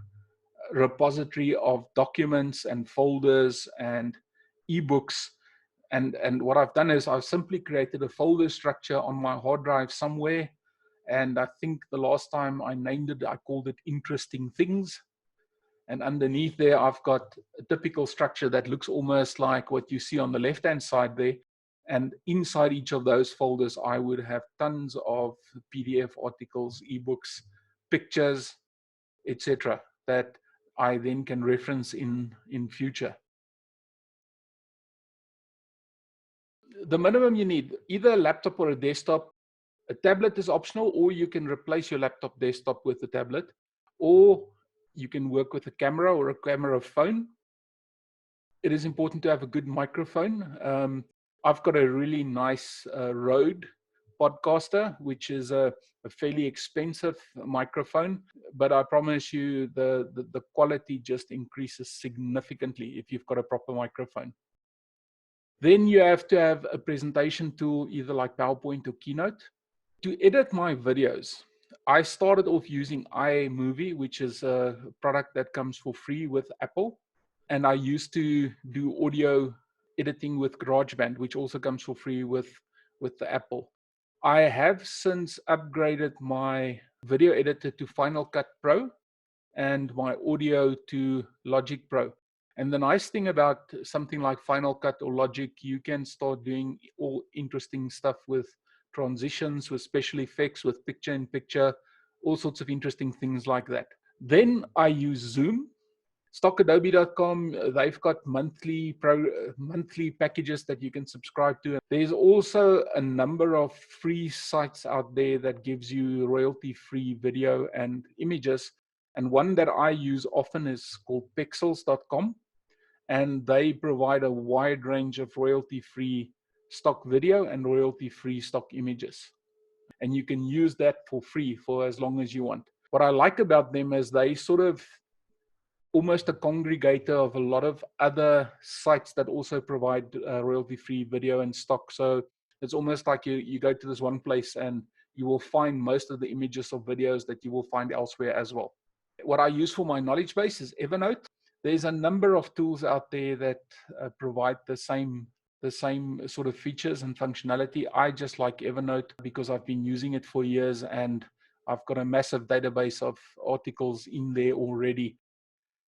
repository of documents and folders and ebooks. And what I've done is I've simply created a folder structure on my hard drive somewhere. And I think the last time I named it, I called it Interesting Things. And underneath there, I've got a typical structure that looks almost like what you see on the left-hand side there. And inside each of those folders, I would have tons of PDF articles, ebooks, pictures, etc., that I then can reference in future. The minimum you need, either a laptop or a desktop. A tablet is optional, or you can replace your laptop desktop with a tablet, or you can work with a camera or a camera phone. It is important to have a good microphone. I've got a really nice Rode Podcaster, which is a fairly expensive microphone, but I promise you the quality just increases significantly if you've got a proper microphone. Then you have to have a presentation tool, either like PowerPoint or Keynote. To edit my videos, I started off using iMovie, which is a product that comes for free with Apple. And I used to do audio editing with GarageBand, which also comes for free with the Apple. I have since upgraded my video editor to Final Cut Pro and my audio to Logic Pro. And the nice thing about something like Final Cut or Logic, you can start doing all interesting stuff with transitions, with special effects, with picture-in-picture, all sorts of interesting things like that. Then I use Zoom. StockAdobe.com, they've got monthly packages that you can subscribe to. There's also a number of free sites out there that gives you royalty-free video and images. And one that I use often is called Pexels.com. And they provide a wide range of royalty-free stock video and royalty-free stock images. And you can use that for free for as long as you want. What I like about them is they sort of almost a congregator of a lot of other sites that also provide royalty-free video and stock. So it's almost like you go to this one place and you will find most of the images or videos that you will find elsewhere as well. What I use for my knowledge base is Evernote. There's a number of tools out there that provide the same sort of features and functionality. I just like Evernote because I've been using it for years and I've got a massive database of articles in there already.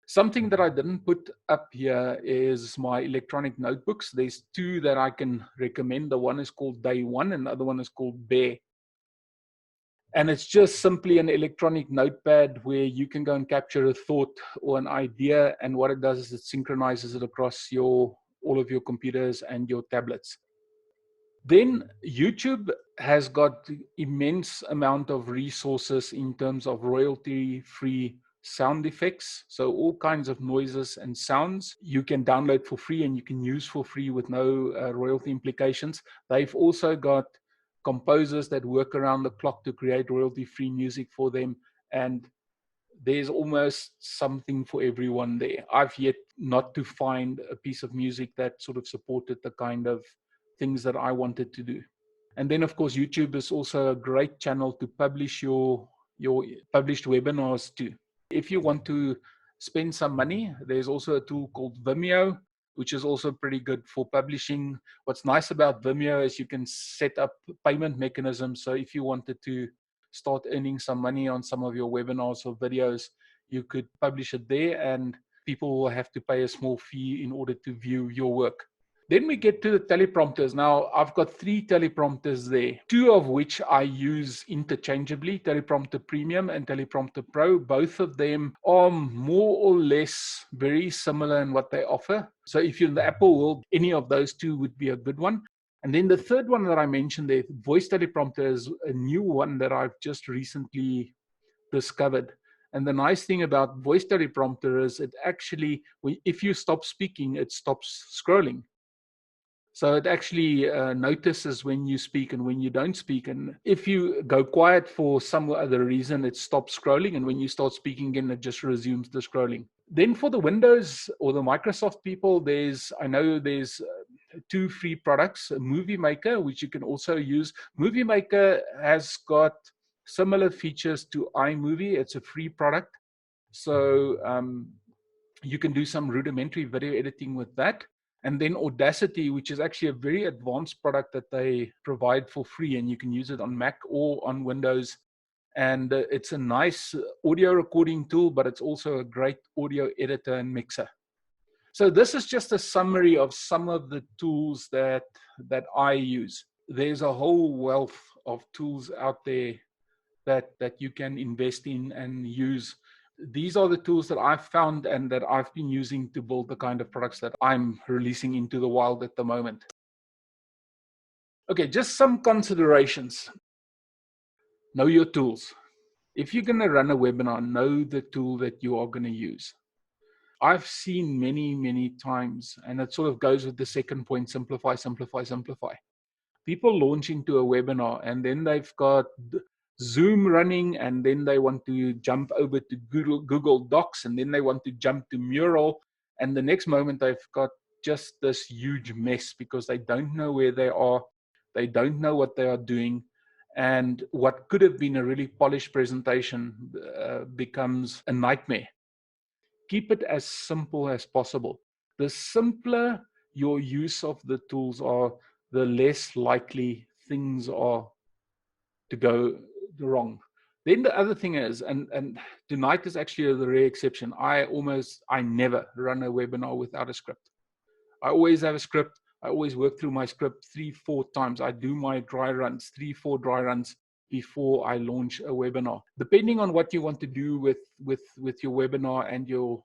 Something that I didn't put up here is my electronic notebooks. There's two that I can recommend. The one is called Day One and the other one is called Bear. And it's just simply an electronic notepad where you can go and capture a thought or an idea. And what it does is it synchronizes it across all of your computers and your tablets. Then YouTube has got immense amount of resources in terms of royalty-free sound effects. So all kinds of noises and sounds you can download for free and you can use for free with no royalty implications. They've also got composers that work around the clock to create royalty-free music for them. And there's almost something for everyone there. I've yet not to find a piece of music that sort of supported the kind of things that I wanted to do. And then, of course, YouTube is also a great channel to publish your published webinars to. If you want to spend some money, there's also a tool called Vimeo. which is also pretty good for publishing. What's nice about Vimeo is you can set up payment mechanisms. So if you wanted to start earning some money on some of your webinars or videos, you could publish it there and people will have to pay a small fee in order to view your work. Then we get to the teleprompters. Now, I've got 3 teleprompters there, 2 of which I use interchangeably, Teleprompter Premium and Teleprompter Pro. Both of them are more or less very similar in what they offer. So if you're in the Apple world, any of those 2 would be a good one. And then the third one that I mentioned there, Voice Teleprompter, is a new one that I've just recently discovered. And the nice thing about Voice Teleprompter is it actually, if you stop speaking, it stops scrolling. So it actually notices when you speak and when you don't speak. And if you go quiet for some other reason, it stops scrolling. And when you start speaking again, it just resumes the scrolling. Then for the Windows or the Microsoft people, I know there's 2 free products, Movie Maker, which you can also use. Movie Maker has got similar features to iMovie. It's a free product. So you can do some rudimentary video editing with that. And then Audacity, which is actually a very advanced product that they provide for free, and you can use it on Mac or on Windows. And it's a nice audio recording tool, but it's also a great audio editor and mixer. So this is just a summary of some of the tools that I use. There's a whole wealth of tools out there that you can invest in and use. These are the tools that I've found and that I've been using to build the kind of products that I'm releasing into the wild at the moment. Okay, just some considerations. Know your tools. If you're going to run a webinar, know the tool that you are going to use. I've seen many times, and it sort of goes with the second point, simplify, simplify, simplify. People launch into a webinar and then they've got Zoom running, and then they want to jump over to Google Docs, and then they want to jump to Mural, and the next moment they've got just this huge mess because they don't know where they are, they don't know what they are doing, and what could have been a really polished presentation becomes a nightmare. Keep it as simple as possible. The simpler your use of the tools are, the less likely things are to go wrong. Then the other thing is, and tonight is actually the rare exception, I never run a webinar without a script. I always have a script. I always work through my script 3-4 times. I do my dry runs, 3-4 dry runs before I launch a webinar. Depending on what you want to do with your webinar and your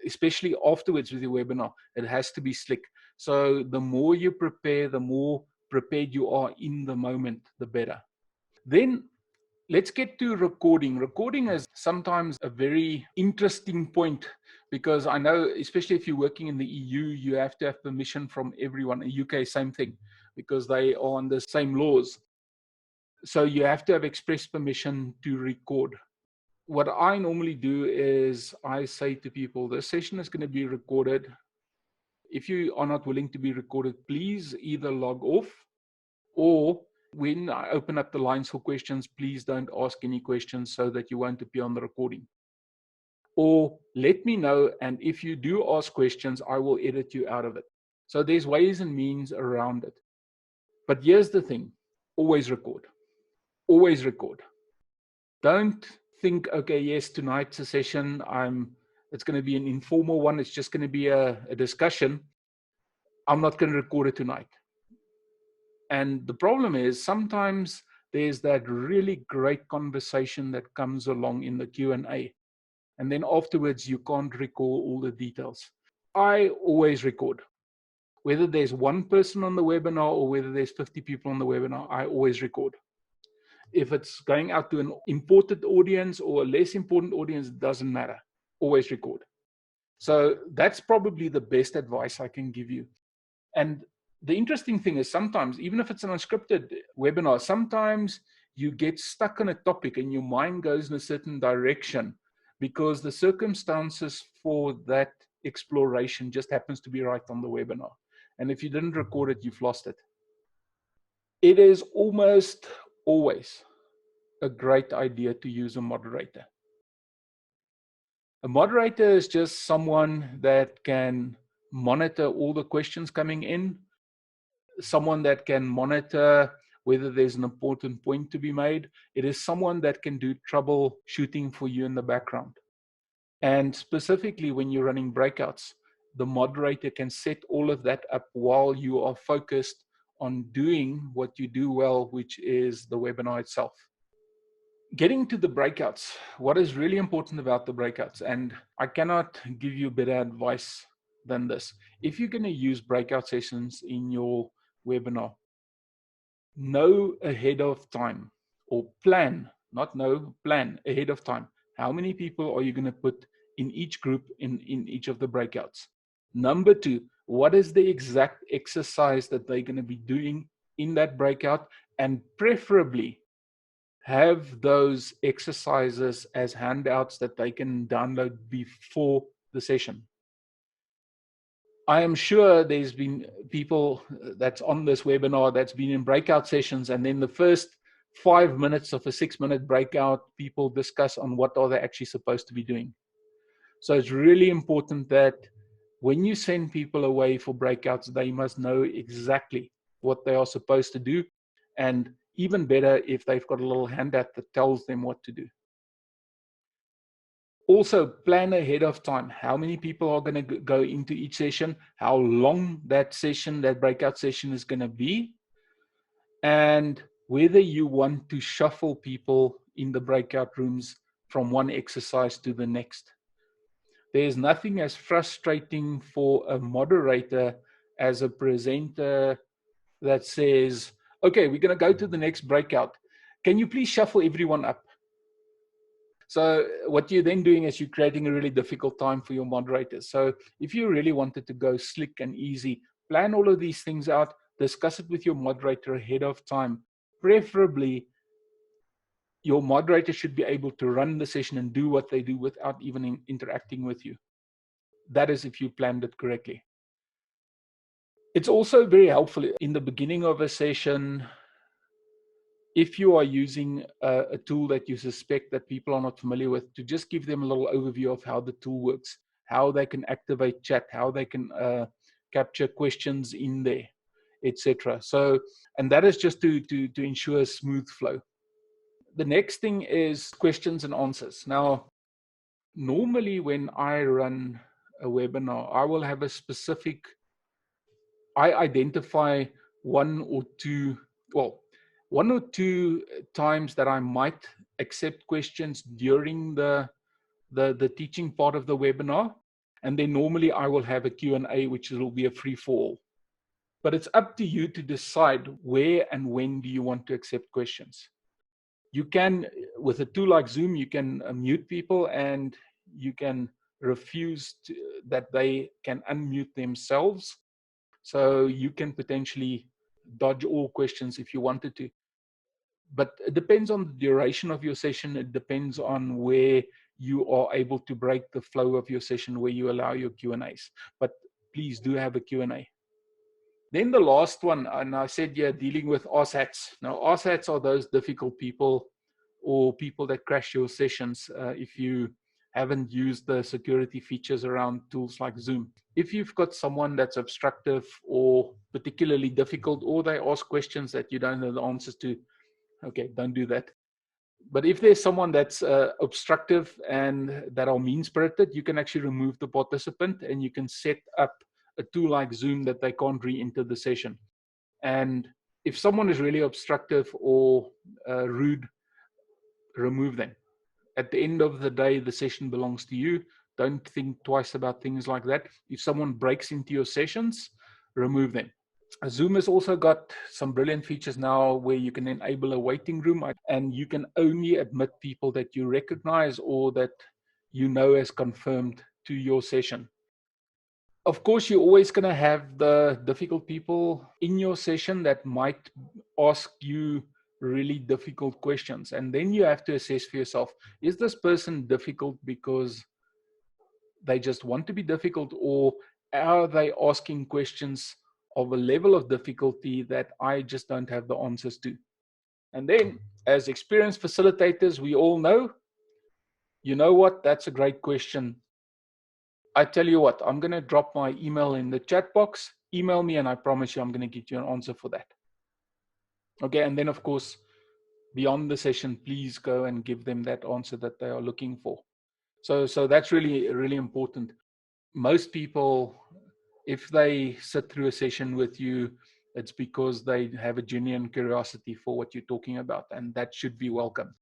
especially afterwards with your webinar, it has to be slick. So the more you prepare, the more prepared you are in the moment, the better. Then let's get to recording. Recording is sometimes a very interesting point because I know, especially if you're working in the EU, you have to have permission from everyone. In the UK, same thing, because they are on the same laws. So you have to have express permission to record. What I normally do is I say to people, this session is going to be recorded. If you are not willing to be recorded, please either log off, or when I open up the lines for questions, please don't ask any questions so that you won't appear on the recording. Or let me know, and if you do ask questions, I will edit you out of it. So there's ways and means around it. But here's the thing, always record. Always record. Don't think, okay, yes, tonight's a session, it's going to be an informal one, it's just going to be a discussion. I'm not going to record it tonight. And the problem is sometimes there's that really great conversation that comes along in the Q&A. And then afterwards, you can't recall all the details. I always record. Whether there's one person on the webinar or whether there's 50 people on the webinar, I always record. If it's going out to an important audience or a less important audience, it doesn't matter. Always record. So that's probably the best advice I can give you. And the interesting thing is sometimes, even if it's an unscripted webinar, sometimes you get stuck on a topic and your mind goes in a certain direction because the circumstances for that exploration just happens to be right on the webinar. And if you didn't record it, you've lost it. It is almost always a great idea to use a moderator. A moderator is just someone that can monitor all the questions coming in, someone that can monitor whether there's an important point to be made. It is someone that can do troubleshooting for you in the background. And specifically when you're running breakouts, the moderator can set all of that up while you are focused on doing what you do well, which is the webinar itself. Getting to the breakouts, what is really important about the breakouts, and I cannot give you better advice than this. If you're going to use breakout sessions in your webinar, know ahead of time, or plan, not know, plan ahead of time. How many people are you going to put in each group in each of the breakouts? Number two, what is the exact exercise that they're going to be doing in that breakout? And preferably have those exercises as handouts that they can download before the session. I am sure there's been people that's on this webinar that's been in breakout sessions, and then the first 5 minutes of a 6-minute breakout, people discuss on what are they actually supposed to be doing. So it's really important that when you send people away for breakouts, they must know exactly what they are supposed to do, and even better if they've got a little handout that tells them what to do. Also, plan ahead of time. How many people are going to go into each session? How long that session, that breakout session is going to be? And whether you want to shuffle people in the breakout rooms from one exercise to the next. There's nothing as frustrating for a moderator as a presenter that says, okay, we're going to go to the next breakout. Can you please shuffle everyone up? So what you're then doing is you're creating a really difficult time for your moderators. So if you really wanted to go slick and easy, plan all of these things out, discuss it with your moderator ahead of time. Preferably, your moderator should be able to run the session and do what they do without even interacting with you. That is if you planned it correctly. It's also very helpful in the beginning of a session, if you are using a tool that you suspect that people are not familiar with, to just give them a little overview of how the tool works, how they can activate chat, how they can capture questions in there, etc. So, and that is just to ensure a smooth flow. The next thing is questions and answers. Now, normally when I run a webinar, I will have a specific, I identify one or two times that I might accept questions during the teaching part of the webinar. And then normally I will have a Q&A, which will be a free-for-all. But it's up to you to decide where and when do you want to accept questions. You can, with a tool like Zoom, you can mute people and you can refuse that they can unmute themselves. So you can potentially dodge all questions if you wanted to. But it depends on the duration of your session. It depends on where you are able to break the flow of your session, where you allow your Q&As. But please do have a Q&A. Then the last one, and I said, yeah, dealing with asshats. Now, asshats are those difficult people or people that crash your sessions if you haven't used the security features around tools like Zoom. If you've got someone that's obstructive or particularly difficult, or they ask questions that you don't know the answers to, okay, don't do that. But if there's someone that's obstructive and that are mean-spirited, you can actually remove the participant and you can set up a tool like Zoom that they can't re-enter the session. And if someone is really obstructive or rude, remove them. At the end of the day, the session belongs to you. Don't think twice about things like that. If someone breaks into your sessions, remove them. Zoom has also got some brilliant features now where you can enable a waiting room and you can only admit people that you recognize or that you know as confirmed to your session. Of course, you're always going to have the difficult people in your session that might ask you really difficult questions. And then you have to assess for yourself, is this person difficult because they just want to be difficult, or are they asking questions of a level of difficulty that I just don't have the answers to? And then as experienced facilitators, we all know, you know what, that's a great question. I tell you what, I'm going to drop my email in the chat box. Email me, and I promise you I'm going to get you an answer for that. Okay, and then, of course, beyond the session, please go and give them that answer that they are looking for. So that's really, really important. Most people, if they sit through a session with you, it's because they have a genuine curiosity for what you're talking about, and that should be welcome.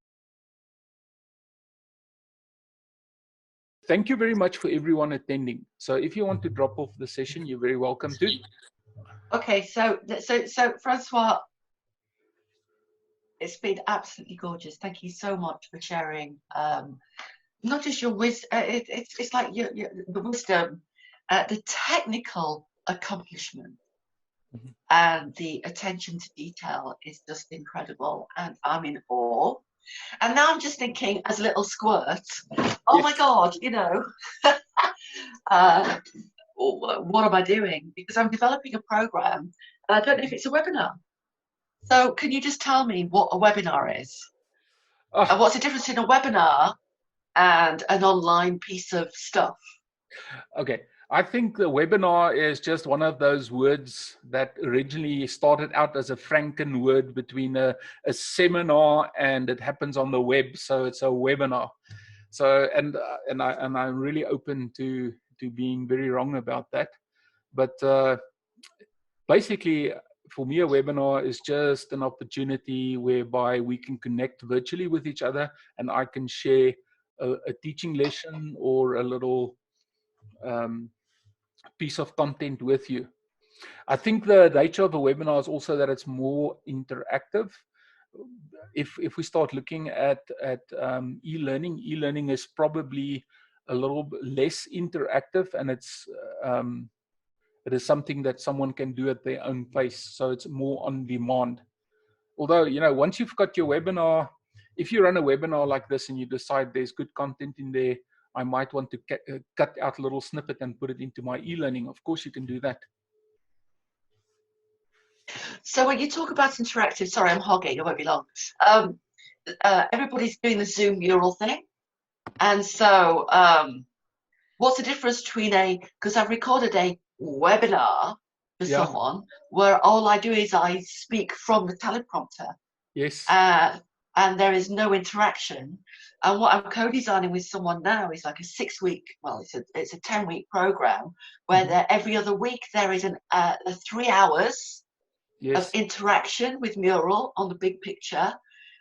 Thank you very much for everyone attending. So if you want to drop off the session, you're very welcome to. Okay, so Francois, it's been absolutely gorgeous. Thank you so much for sharing. Not just your wisdom, it's like the wisdom, the technical accomplishment, and the attention to detail is just incredible, and I'm in awe. And now I'm just thinking, as a little squirt, oh my God, you know, what am I doing? Because I'm developing a program, and I don't know if it's a webinar. So can you just tell me what a webinar is? And what's the difference in a webinar and an online piece of stuff? Okay, I think the webinar is just one of those words that originally started out as a Franken word between a seminar, and it happens on the web, so it's a webinar. So and I'm really open to being very wrong about that, but basically, for me, a webinar is just an opportunity whereby we can connect virtually with each other, and I can share a teaching lesson or a little piece of content with you. I think the nature of a webinar is also that it's more interactive. If we start looking at e-learning is probably a little less interactive, and it is something that someone can do at their own pace. So it's more on demand. Although, you know, once you've got your webinar, if you run a webinar like this and you decide there's good content in there, I might want to cut out a little snippet and put it into my e-learning. Of course, you can do that. So when you talk about interactive, sorry, I'm hogging, it won't be long. Everybody's doing the Zoom mural thing. And so what's the difference between because I've recorded a webinar for someone where all I do is I speak from the teleprompter. Yes. And there is no interaction. And what I'm co-designing with someone now is like a 6-week, well, it's a 10-week program where every other week there is 3 hours of interaction with mural on the big picture.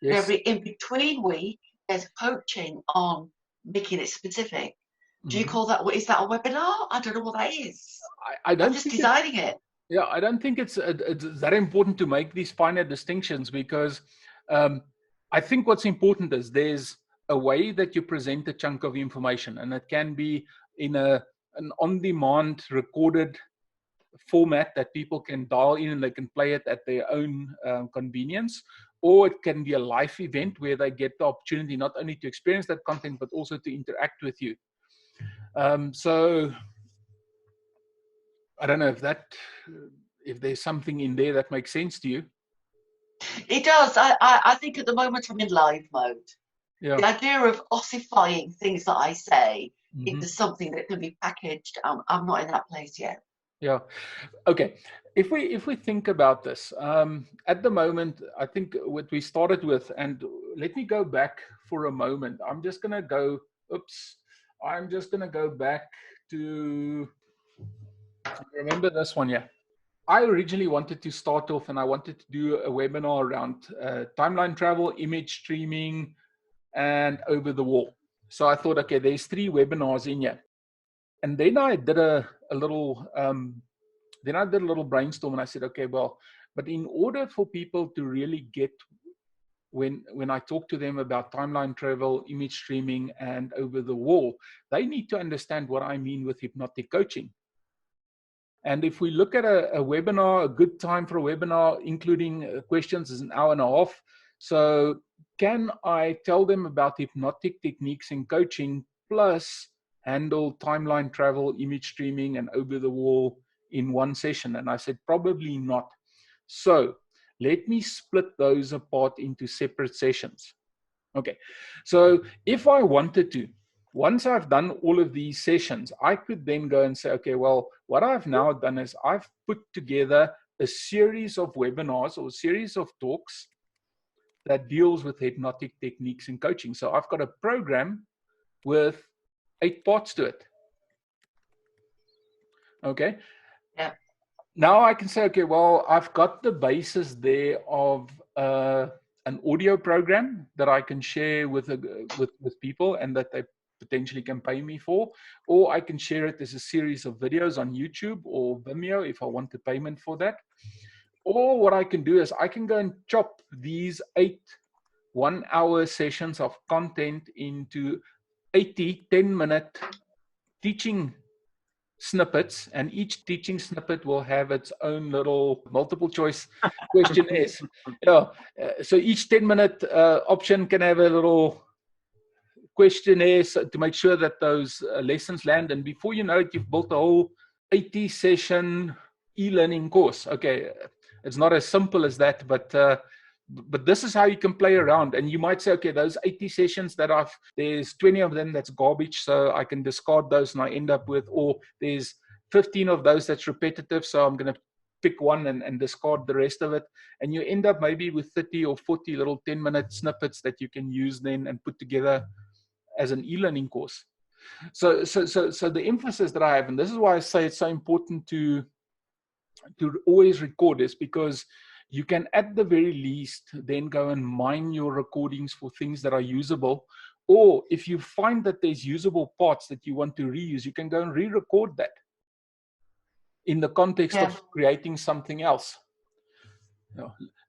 Yes. Every in between week there's coaching on making it specific. Do you call that, is that a webinar? I don't know what that is. I don't I'm just designing it. Yeah, I don't think it's that important to make these finer distinctions, because I think what's important is there's a way that you present a chunk of information, and it can be in an on-demand recorded format that people can dial in and they can play it at their own convenience, or it can be a live event where they get the opportunity not only to experience that content but also to interact with you. So I don't know if there's something in there that makes sense to you. It does. I think at the moment I'm in live mode. Yeah. The idea of ossifying things that I say into something that can be packaged, I'm not in that place yet. Yeah. Okay. If we think about this, at the moment, I think what we started with, and let me go back for a moment. I'm just going to go back to, remember this one, yeah. I originally wanted to start off and I wanted to do a webinar around timeline travel, image streaming, and over the wall. So I thought, okay, there's 3 webinars in here. And then I did a little brainstorm, and I said, okay, well, but in order for people to really get, when I talk to them about timeline travel, image streaming, and over the wall, they need to understand what I mean with hypnotic coaching. And if we look at a webinar, a good time for a webinar, including questions, is an hour and a half. So can I tell them about hypnotic techniques in coaching plus handle timeline travel, image streaming, and over the wall in one session? And I said, probably not. So let me split those apart into separate sessions. Okay. So if I wanted to, Once I've done all of these sessions, I could then go and say, okay, well, what I've now done is I've put together a series of webinars or a series of talks that deals with hypnotic techniques in coaching. So I've got a program with 8 parts to it. Okay. Yeah. Now I can say, okay, well, I've got the basis there of an audio program that I can share with people and that they potentially can pay me for, or I can share it as a series of videos on YouTube or Vimeo if I want a payment for that. Or what I can do is I can go and chop these 8 one-hour sessions of content into 80 10-minute teaching snippets, and each teaching snippet will have its own little multiple choice questionnaires. So each 10-minute option can have a little questionnaires to make sure that those lessons land. And before you know it, you've built a whole 80 session e-learning course. Okay, it's not as simple as that, but this is how you can play around. And you might say, okay, those 80 sessions that there's 20 of them that's garbage, so I can discard those, and I end up with, or there's 15 of those that's repetitive, so I'm going to pick one and discard the rest of it. And you end up maybe with 30 or 40 little 10-minute snippets that you can use then and put together as an e-learning course. So the emphasis that I have, and this is why I say it's so important to always record this, because you can at the very least then go and mine your recordings for things that are usable. Or if you find that there's usable parts that you want to reuse, you can go and re-record that in the context of creating something else.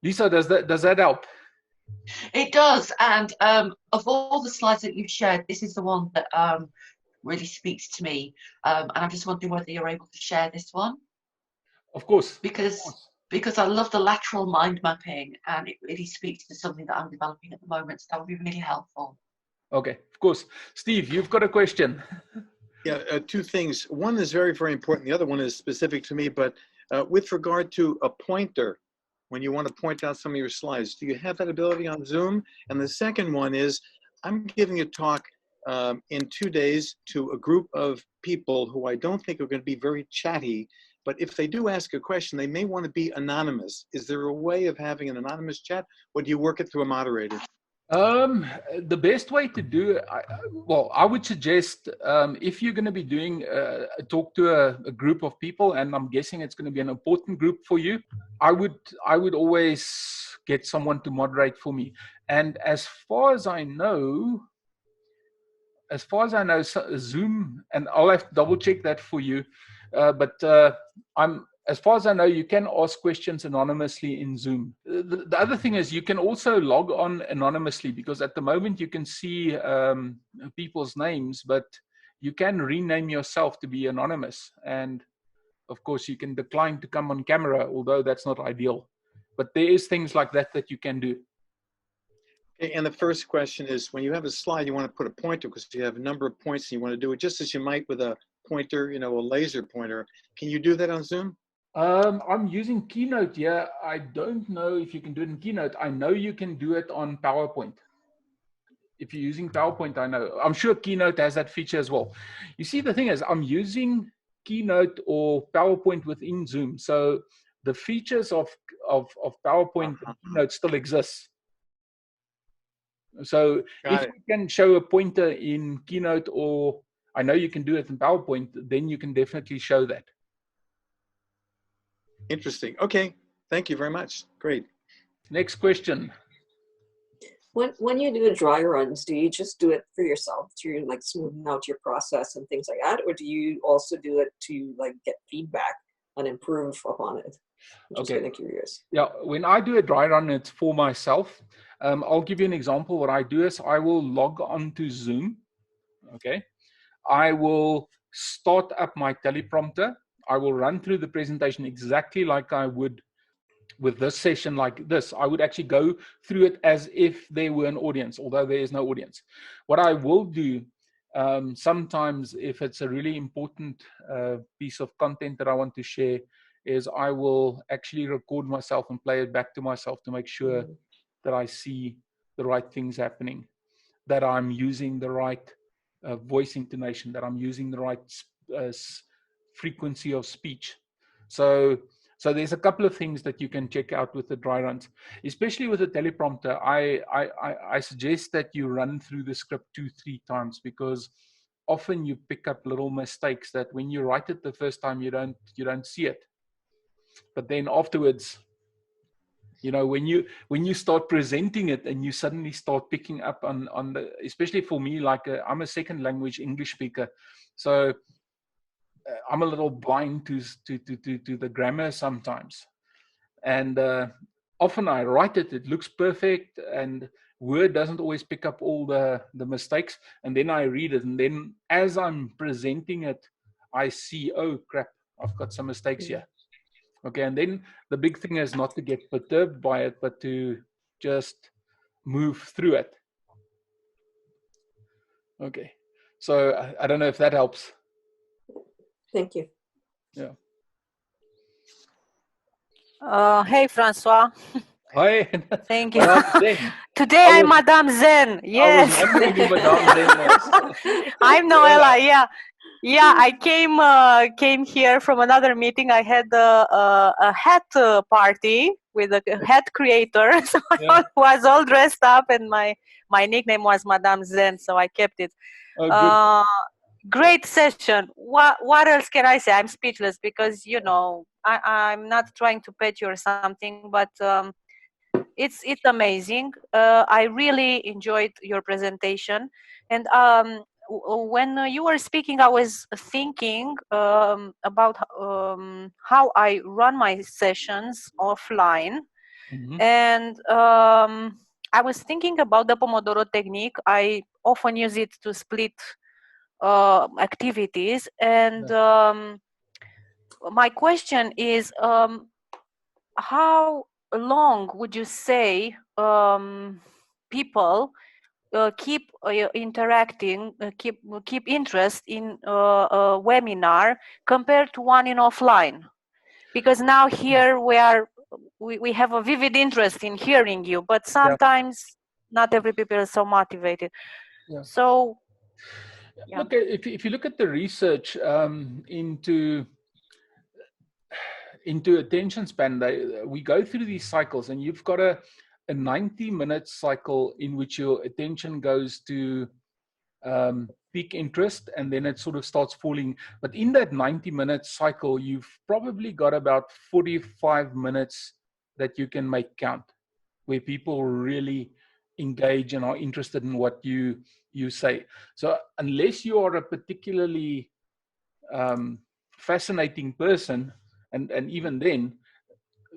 Lisa, does that help? It does. And of all the slides that you've shared, this is the one that really speaks to me. And I'm just wondering whether you're able to share this one. Of course. Because I love the lateral mind mapping, and it really speaks to something that I'm developing at the moment. So that would be really helpful. Okay, of course. Steve, you've got a question. Yeah, 2 things. One is very, very important. The other one is specific to me, but with regard to a pointer, when you want to point out some of your slides, do you have that ability on Zoom? And the second one is, I'm giving a talk in 2 days to a group of people who I don't think are going to be very chatty, but if they do ask a question, they may want to be anonymous. Is there a way of having an anonymous chat, or do you work it through a moderator? The best way to do it, I would suggest if you're going to be doing a talk to a group of people, and I'm guessing it's going to be an important group for you, I would always get someone to moderate for me. And as far as I know, Zoom, and I'll have to double check that for you, but as far as I know, you can ask questions anonymously in Zoom. The other thing is you can also log on anonymously, because at the moment you can see people's names, but you can rename yourself to be anonymous. And of course, you can decline to come on camera, although that's not ideal. But there is things like that that you can do. Okay, and the first question is, when you have a slide, you want to put a pointer because you have a number of points and you want to do it just as you might with a pointer, a laser pointer. Can you do that on Zoom? I'm using Keynote here. I don't know if you can do it in Keynote. I know you can do it on PowerPoint. If you're using PowerPoint, I know. I'm sure Keynote has that feature as well. You see, the thing is, I'm using Keynote or PowerPoint within Zoom. So the features of PowerPoint and Keynote still exist. So if you can show a pointer in Keynote, or I know you can do it in PowerPoint, then you can definitely show that. Interesting. Okay. Thank you very much. Great. Next question. When you do dry runs, do you just do it for yourself to like smoothing out your process and things like that, or do you also do it to like get feedback and improve upon it? I'm just kind of curious. Yeah, when I do a dry run, it's for myself. I'll give you an example. What I do is I will log on to Zoom. Okay, I will start up my teleprompter. I will run through the presentation exactly like I would with this session like this. I would actually go through it as if there were an audience, although there is no audience. What I will do sometimes, if it's a really important piece of content that I want to share, is I will actually record myself and play it back to myself to make sure that I see the right things happening, that I'm using the right voice intonation, that I'm using the right frequency of speech. So there's a couple of things that you can check out with the dry runs, especially with the teleprompter. I suggest that you run through the script 2-3 times, because often you pick up little mistakes that when you write it the first time, you don't see it. But then afterwards, you know, when you start presenting it and you suddenly start picking up on the, especially for me, like I'm a second language English speaker, so I'm a little blind to the grammar sometimes, and often I write it, it looks perfect, and Word doesn't always pick up all the mistakes, and then I read it, and then as I'm presenting it, I see, oh crap, I've got some mistakes here. Okay, and then the big thing is not to get perturbed by it, but to just move through it. Okay, so I don't know if that helps. Thank you. Yeah. Hey, Francois. Hi. Thank you. Madame Zen. Today I'm Madame Zen. Yes. I was wondering who Madame Zen was. I'm Noella. Yeah. Yeah, I came here from another meeting. I had a hat party with a hat creator, so I was all dressed up, and my nickname was Madame Zen, so I kept it. Oh, good. Great session. What else can I say? I'm speechless, because you know I'm not trying to pet you or something, but it's amazing. I really enjoyed your presentation, and when you were speaking, I was thinking about how I run my sessions offline, and I was thinking about the Pomodoro technique. I often use it to split activities, and my question is, how long would you say people keep interacting, keep interest in a webinar compared to one in offline? Because now here we have a vivid interest in hearing you, but sometimes not every people is so motivated. So look, if you look at the research into attention span, we go through these cycles, and you've got a 90-minute cycle in which your attention goes to peak interest, and then it sort of starts falling. But in that 90-minute cycle, you've probably got about 45 minutes that you can make count, where people really engage and are interested in what you say. So unless you are a particularly fascinating person, and even then,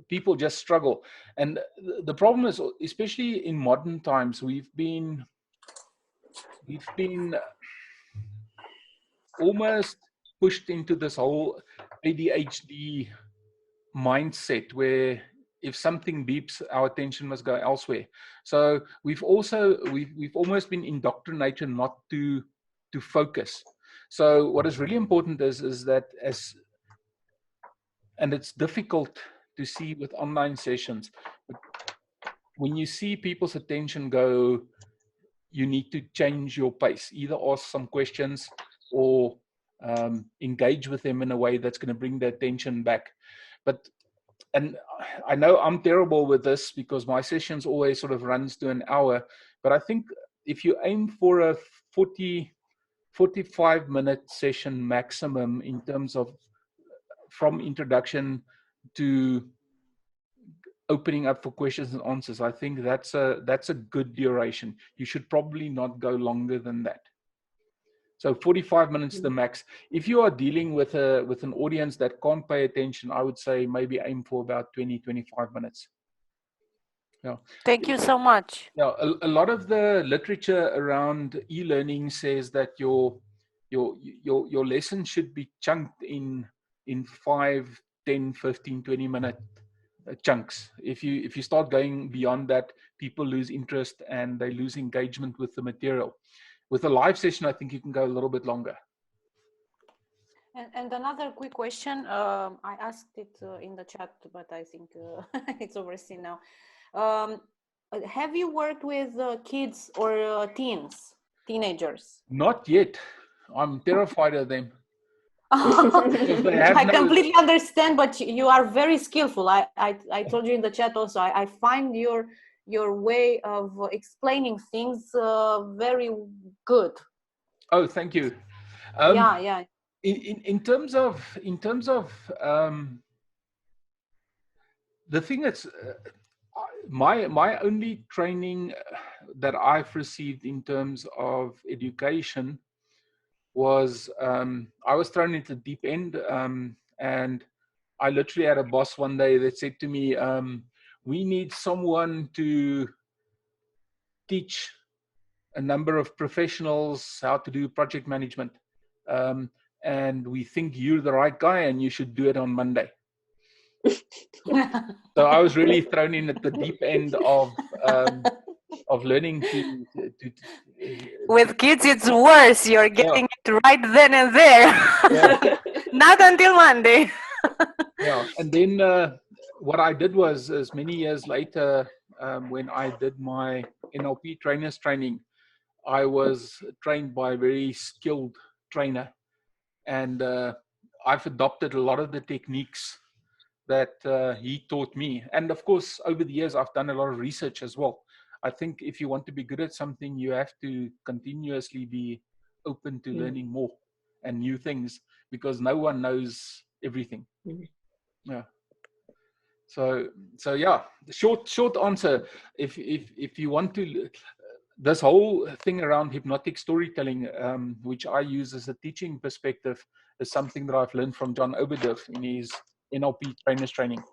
people just struggle. And the problem is, especially in modern times, we've been almost pushed into this whole ADHD mindset, where if something beeps, our attention must go elsewhere. So we've almost been indoctrinated not to focus. So what is really important is that, and it's difficult to see with online sessions, but when you see people's attention go, you need to change your pace. Either ask some questions or engage with them in a way that's going to bring their attention back. And I know I'm terrible with this, because my sessions always sort of runs to an hour, but I think if you aim for a 45-minute session maximum, in terms of from introduction to opening up for questions and answers, I think that's a good duration. You should probably not go longer than that. So 45 minutes the max. If you are dealing with an audience that can't pay attention, I would say maybe aim for about 20-25 minutes. Yeah. Thank you so much. Yeah, a lot of the literature around e-learning says that your lesson should be chunked in 5, 10, 15, 20-minute chunks. If you start going beyond that, people lose interest and they lose engagement with the material. With a live session, I think you can go a little bit longer. And another quick question, I asked it in the chat, but I think it's overseen now. Have you worked with kids or teens? teenagers? Not yet. I'm terrified of them. Because they have I no- completely understand, but you are very skillful. I told you in the chat also. I find your way of explaining things very good. Oh, thank you. Yeah. In terms of the thing that's my only training that I've received in terms of education was I was thrown into the deep end, and I literally had a boss one day that said to me, we need someone to teach a number of professionals how to do project management, and we think you're the right guy and you should do it on Monday. So I was really thrown in at the deep end of learning to With kids, it's worse. You're getting it right then and there. Yeah. Not until Monday. Yeah, and then what I did was, as many years later, when I did my NLP trainers training, I was trained by a very skilled trainer, and I've adopted a lot of the techniques that he taught me. And of course, over the years, I've done a lot of research as well. I think if you want to be good at something, you have to continuously be open to learning more and new things, because no one knows everything. Yeah. So yeah, the short answer, if you want to, this whole thing around hypnotic storytelling, which I use as a teaching perspective, is something that I've learned from John Oberdorf in his NLP trainers training.